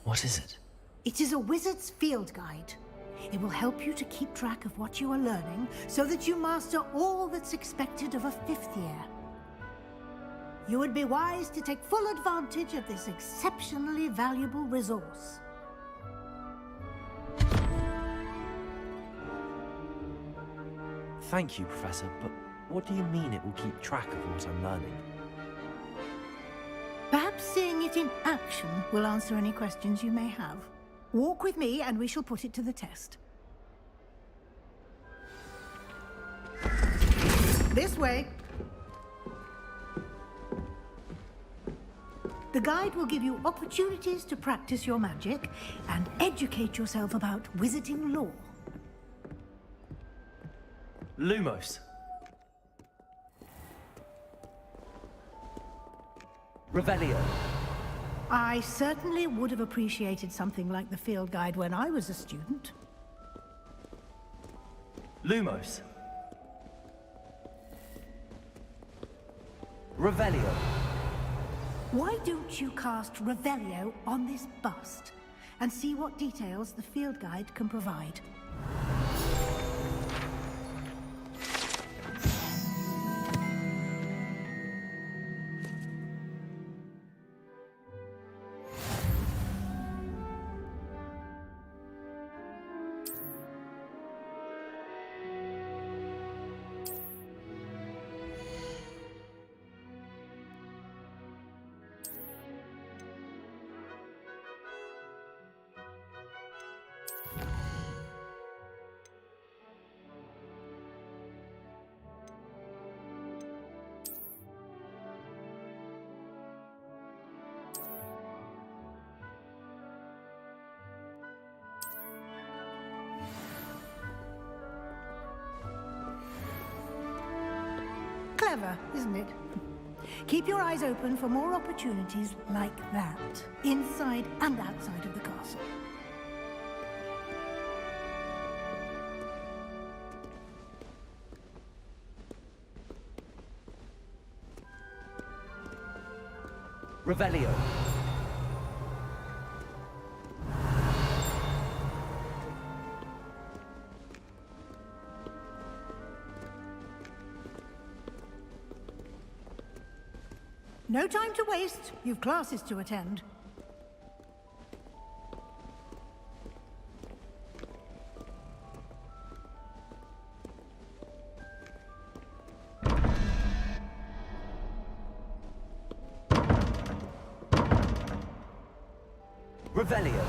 What is it? It is a wizard's field guide. It will help you to keep track of what you are learning so that you master all that's expected of a fifth year. You would be wise to take full advantage of this exceptionally valuable resource. Thank you, Professor, but what do you mean it will keep track of what I'm learning? Perhaps seeing it in action will answer any questions you may have. Walk with me and we shall put it to the test. This way. The guide will give you opportunities to practice your magic and educate yourself about wizarding lore. Lumos. Revelio. I certainly would have appreciated something like the field guide when I was a student. Lumos. Revelio. Why don't you cast Revelio on this bust and see what details the field guide can provide? Clever, isn't it? Keep your eyes open for more opportunities like that, inside and outside of the castle. Revelio. No time to waste. You've classes to attend. Revelio.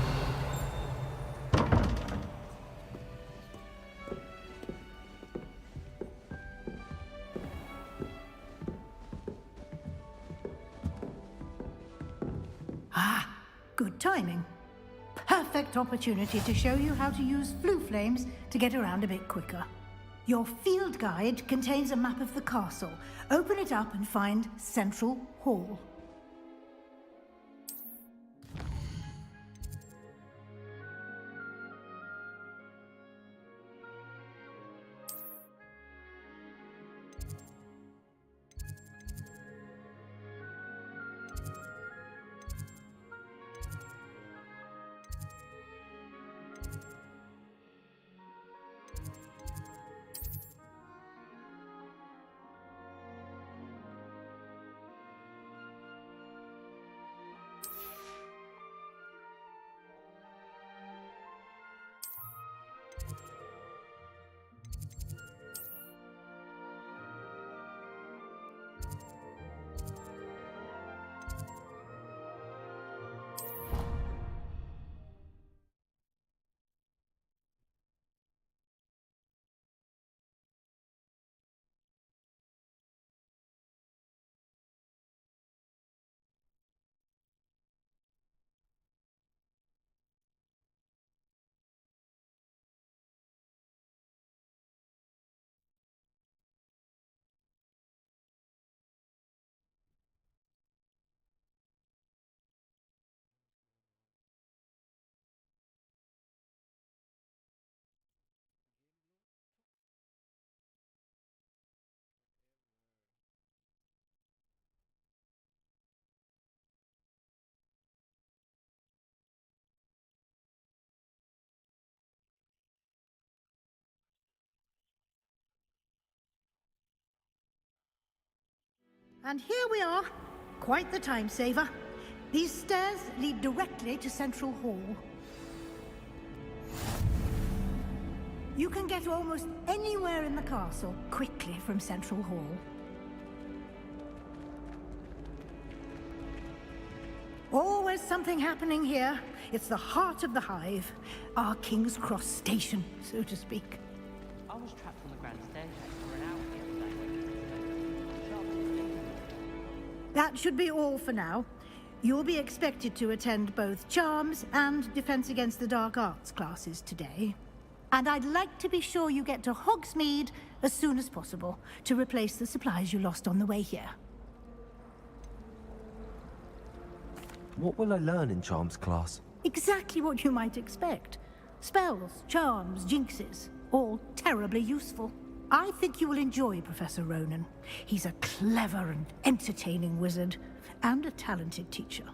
Good timing. Perfect opportunity to show you how to use flue flames to get around a bit quicker. Your field guide contains a map of the castle. Open it up and find Central Hall. And here we are. Quite the time saver. These stairs lead directly to Central Hall. You can get almost anywhere in the castle quickly from Central Hall. Always is something happening here. It's the heart of the hive. Our King's Cross station, so to speak. I was trapped on the grand staircase for an hour the other day. That should be all for now. You'll be expected to attend both Charms and Defense Against the Dark Arts classes today. And I'd like to be sure you get to Hogsmeade as soon as possible to replace the supplies you lost on the way here. What will I learn in Charms class? Exactly what you might expect. Spells, charms, jinxes, all terribly useful. I think you will enjoy Professor Ronan. He's a clever and entertaining wizard, and a talented teacher.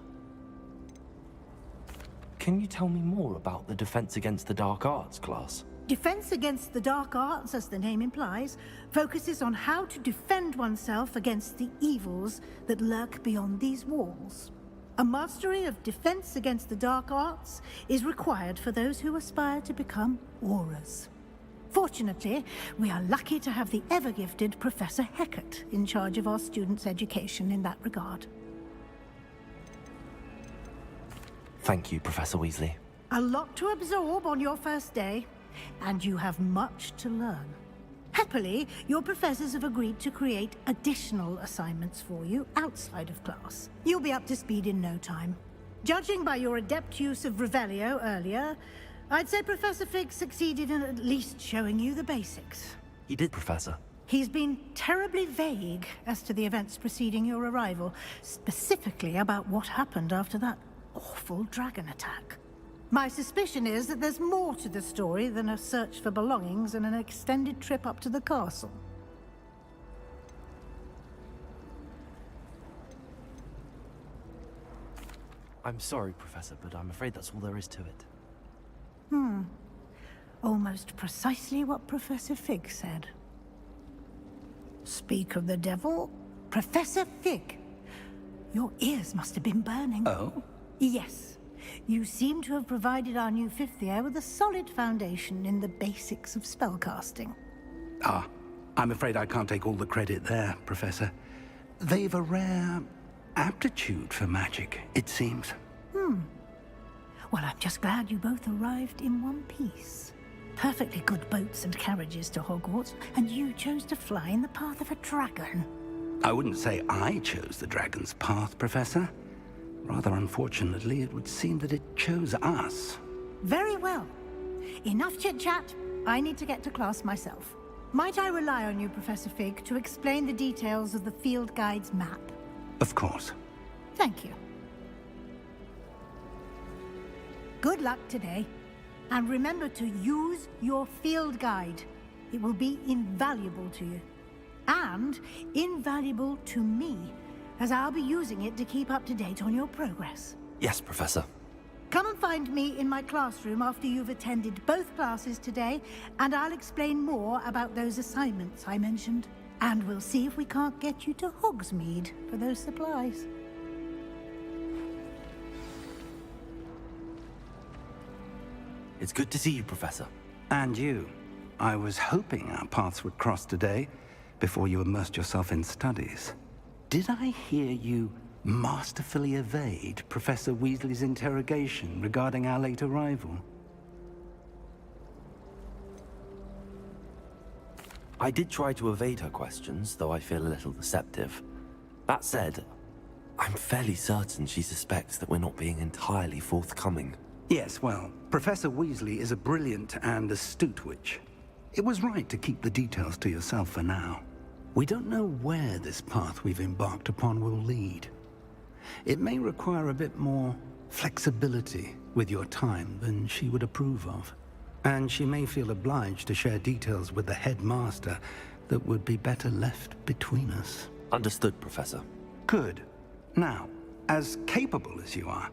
Can you tell me more about the Defense Against the Dark Arts class? Defense Against the Dark Arts, as the name implies, focuses on how to defend oneself against the evils that lurk beyond these walls. A mastery of Defense Against the Dark Arts is required for those who aspire to become Aurors. Fortunately, we are lucky to have the ever-gifted Professor Hecat in charge of our students' education in that regard. Thank you, Professor Weasley. A lot to absorb on your first day, and you have much to learn. Happily, your professors have agreed to create additional assignments for you outside of class. You'll be up to speed in no time. Judging by your adept use of Revelio earlier, I'd say Professor Fig succeeded in at least showing you the basics. He did, Professor. He's been terribly vague as to the events preceding your arrival, specifically about what happened after that awful dragon attack. My suspicion is that there's more to the story than a search for belongings and an extended trip up to the castle. I'm sorry, Professor, but I'm afraid that's all there is to it. Almost precisely what Professor Fig said. Speak of the devil, Professor Fig. Your ears must have been burning. Oh? Yes. You seem to have provided our new fifth year with a solid foundation in the basics of spellcasting. Ah, I'm afraid I can't take all the credit there, Professor. They've a rare aptitude for magic, it seems. Well, I'm just glad you both arrived in one piece. Perfectly good boats and carriages to Hogwarts, and you chose to fly in the path of a dragon. I wouldn't say I chose the dragon's path, Professor. Rather unfortunately, it would seem that it chose us. Very well. Enough chit-chat. I need to get to class myself. Might I rely on you, Professor Fig, to explain the details of the field guide's map? Of course. Thank you. Good luck today. And remember to use your field guide. It will be invaluable to you. And invaluable to me, as I'll be using it to keep up to date on your progress. Yes, Professor. Come and find me in my classroom after you've attended both classes today, and I'll explain more about those assignments I mentioned. And we'll see if we can't get you to Hogsmeade for those supplies. It's good to see you, Professor. And you. I was hoping our paths would cross today, before you immersed yourself in studies. Did I hear you masterfully evade Professor Weasley's interrogation regarding our late arrival? I did try to evade her questions, though I feel a little deceptive. That said, I'm fairly certain she suspects that we're not being entirely forthcoming. Yes, well, Professor Weasley is a brilliant and astute witch. It was right to keep the details to yourself for now. We don't know where this path we've embarked upon will lead. It may require a bit more flexibility with your time than she would approve of. And she may feel obliged to share details with the headmaster that would be better left between us. Understood, Professor. Good. Now, as capable as you are,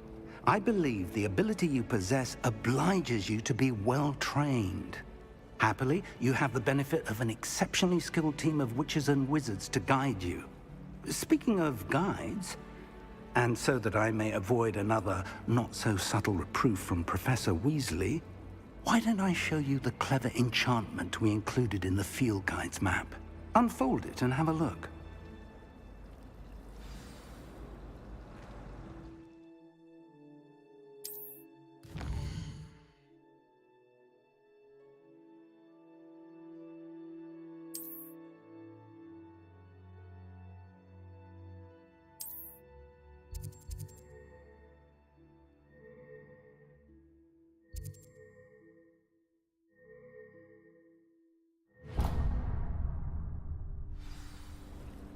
I believe the ability you possess obliges you to be well-trained. Happily, you have the benefit of an exceptionally skilled team of witches and wizards to guide you. Speaking of guides, and so that I may avoid another not-so-subtle reproof from Professor Weasley, why don't I show you the clever enchantment we included in the field guide's map? Unfold it and have a look.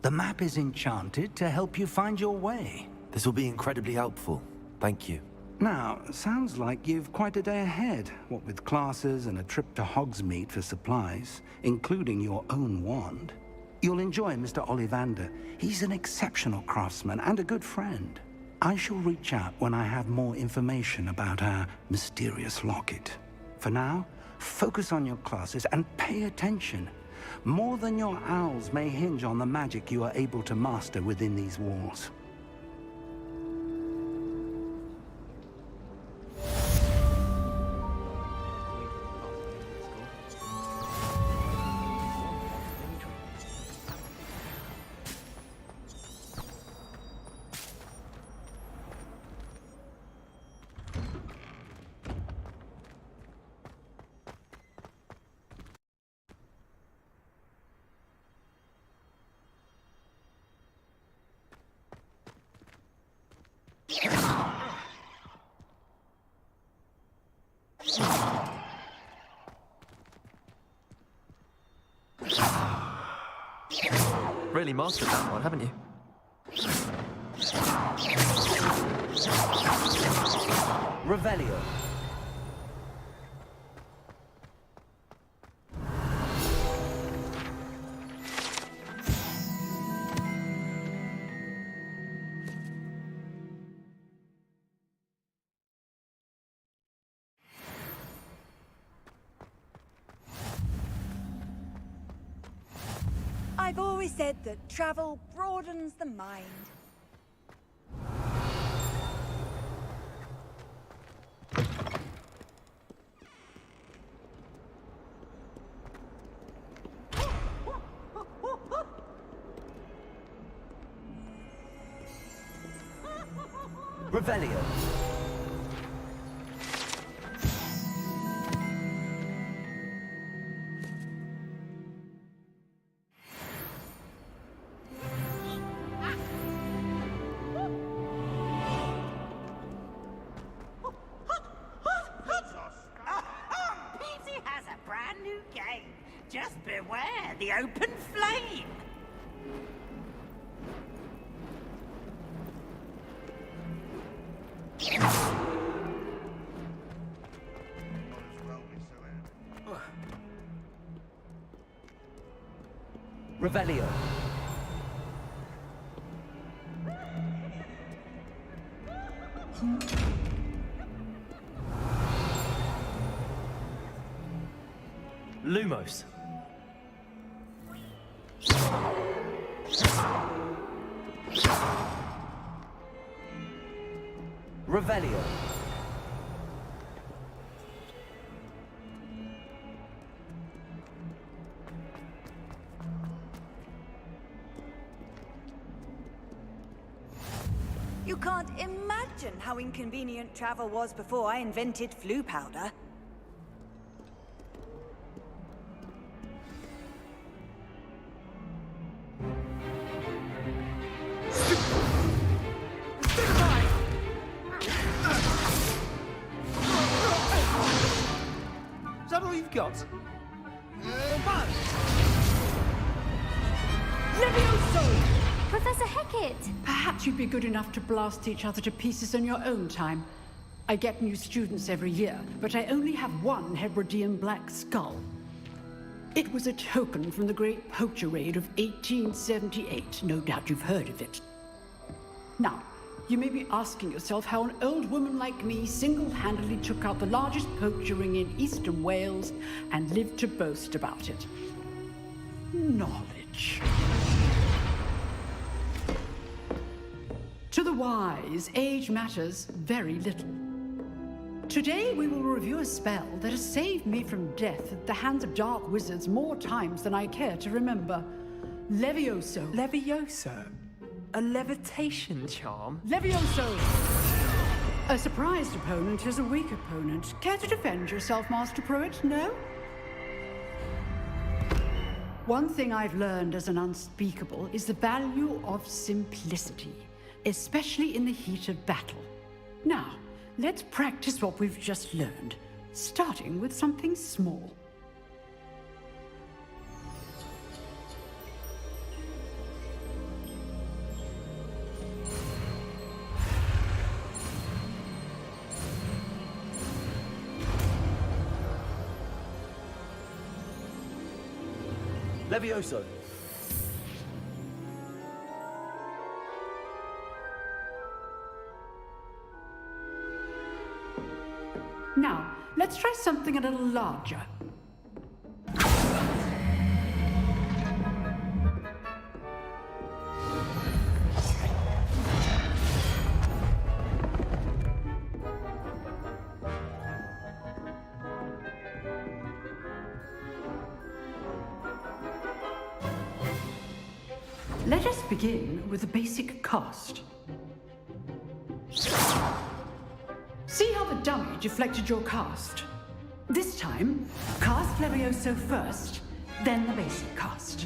The map is enchanted to help you find your way. This will be incredibly helpful. Thank you. Now, sounds like you've quite a day ahead, what with classes and a trip to Hogsmeade for supplies, including your own wand. You'll enjoy Mr. Ollivander. He's an exceptional craftsman and a good friend. I shall reach out when I have more information about our mysterious locket. For now, focus on your classes and pay attention. More than your owls may hinge on the magic you are able to master within these walls. Really mastered that one, haven't you? Revelio. I've always said that travel broadens the mind. Revelio. Peasy has a brand new game. Just beware the open flame. Revelio. Lumos. Revelio. You can't imagine how inconvenient travel was before I invented flu powder. Is that all you've got? Levioso! Professor Hecat! Perhaps you'd be good enough to blast each other to pieces in your own time. I get new students every year, but I only have one Hebridean black skull. It was a token from the Great Poacher Raid of 1878. No doubt you've heard of it. Now, you may be asking yourself how an old woman like me single-handedly took out the largest poacher ring in eastern Wales and lived to boast about it. Knowledge. To the wise, age matters very little. Today we will review a spell that has saved me from death at the hands of dark wizards more times than I care to remember. Levioso. Levioso? A levitation charm? Levioso! A surprised opponent is a weak opponent. Care to defend yourself, Master Pruitt? No? One thing I've learned as an unspeakable is the value of simplicity, especially in the heat of battle. Now, let's practice what we've just learned, starting with something small. Levioso! Now, let's try something a little larger. Let us begin with the basic cast. See how the dummy deflected your cast? This time, cast Levioso first, then the basic cast.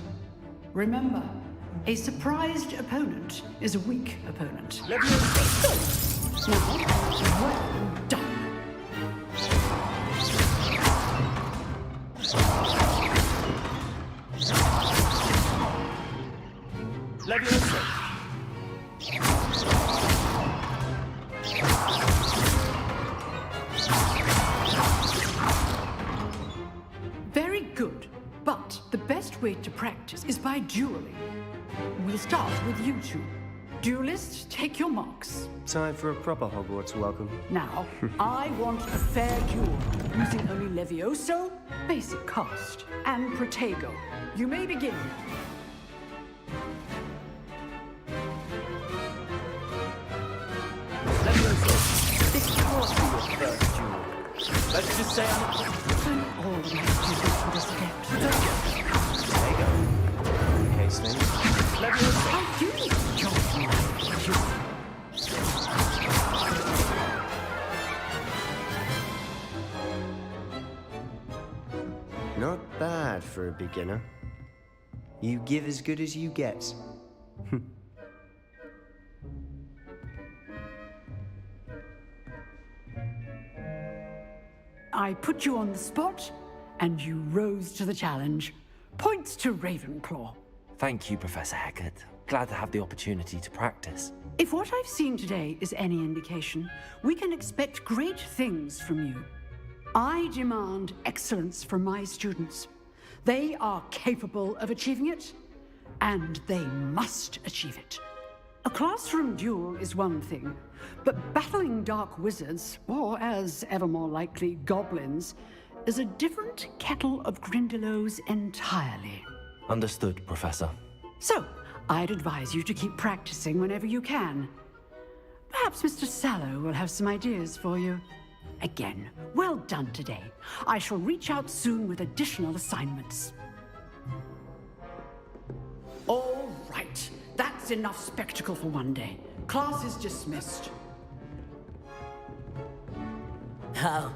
Remember, a surprised opponent is a weak opponent. Levioso! Now, well done. Levioso! Very good, but the best way to practice is by dueling. We'll start with you two. Duelists, take your marks. Time for a proper Hogwarts welcome. Now, I want a fair duel, using only Levioso, basic cast, and Protego. You may begin. This can't be your first duel. Let's just say I'm all my students would escape. There you go. Okay, Slim. How do you Not bad for a beginner. You give as good as you get. I put you on the spot, and you rose to the challenge. Points to Ravenclaw. Thank you, Professor Hecat. Glad to have the opportunity to practice. If what I've seen today is any indication, we can expect great things from you. I demand excellence from my students. They are capable of achieving it, and they must achieve it. A classroom duel is one thing, but battling dark wizards, or as ever more likely, goblins, is a different kettle of Grindylows entirely. Understood, Professor. So, I'd advise you to keep practicing whenever you can. Perhaps Mr. Sallow will have some ideas for you. Again, well done today. I shall reach out soon with additional assignments. All right. That's enough spectacle for one day. Class is dismissed. Oh,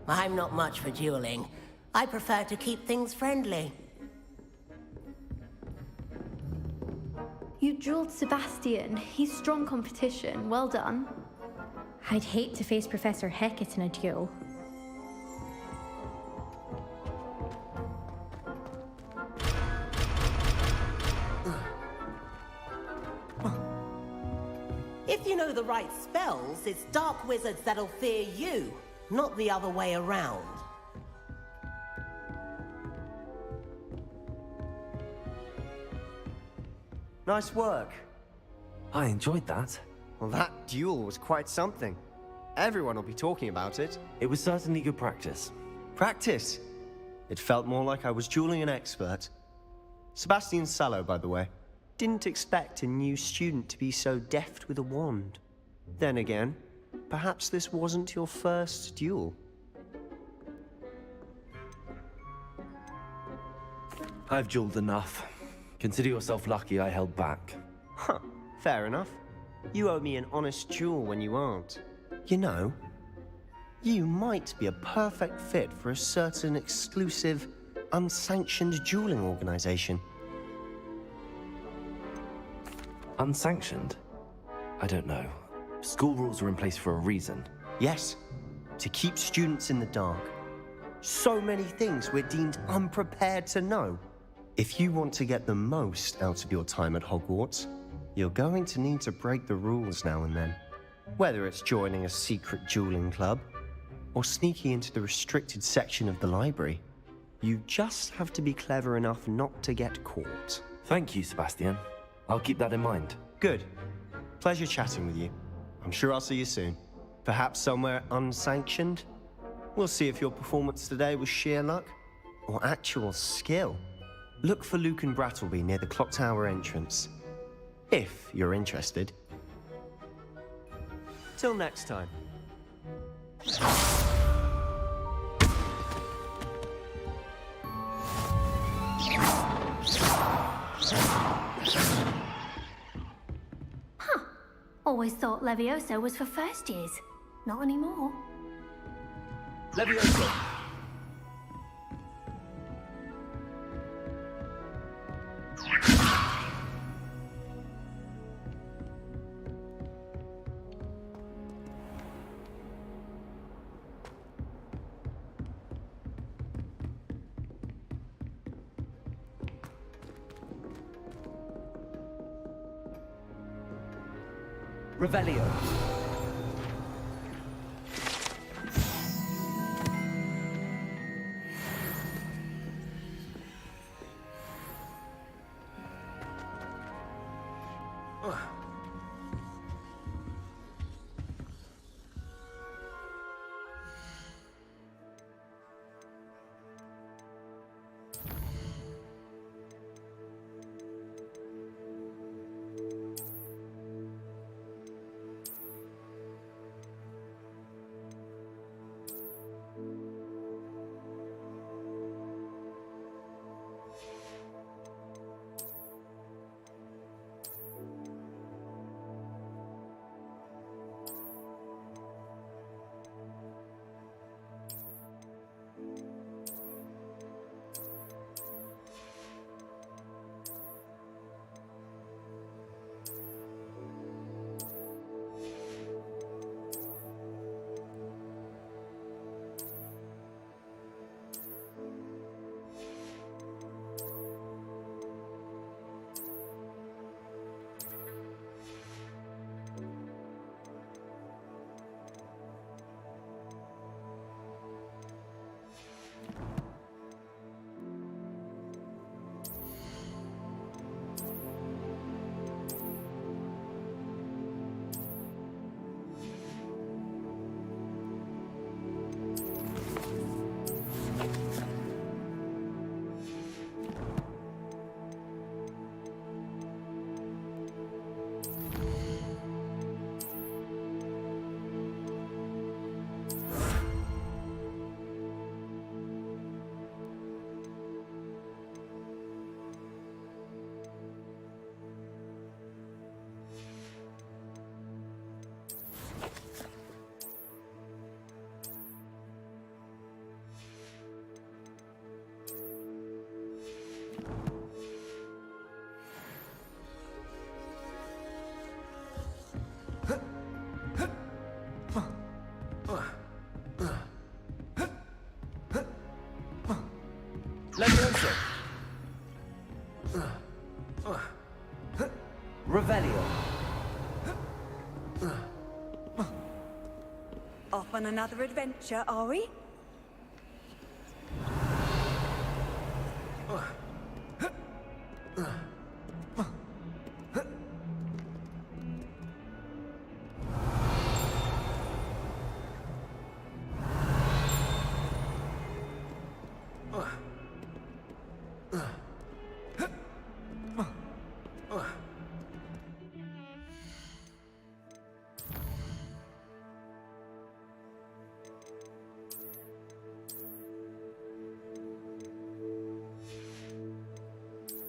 I'm not much for dueling. I prefer to keep things friendly. You dueled Sebastian. He's strong competition. Well done. I'd hate to face Professor Hecat in a duel. If you know the right spells, it's dark wizards that'll fear you, not the other way around. Nice work. I enjoyed that. Well, that duel was quite something. Everyone will be talking about it. It was certainly good practice. Practice? It felt more like I was dueling an expert. Sebastian Sallow, by the way. Didn't expect a new student to be so deft with a wand. Then again, perhaps this wasn't your first duel. I've dueled enough. Consider yourself lucky I held back. Huh, fair enough. You owe me an honest duel when you aren't. You know, you might be a perfect fit for a certain exclusive, unsanctioned dueling organization. Unsanctioned? I don't know. School rules are in place for a reason. Yes, to keep students in the dark. So many things we're deemed unprepared to know. If you want to get the most out of your time at Hogwarts, you're going to need to break the rules now and then. Whether it's joining a secret dueling club, or sneaking into the restricted section of the library, You just have to be clever enough not to get caught. Thank you, Sebastian. I'll keep that in mind. Good. Pleasure chatting with you. I'm sure I'll see you soon. Perhaps somewhere unsanctioned? We'll see if your performance today was sheer luck or actual skill. Look for Luke and Brattleby near the clock tower entrance. If you're interested. Till next time. Huh. Always thought Levioso was for first years. Not anymore. Levioso! Revelio. Levioso. Revelio. Off on another adventure, are we?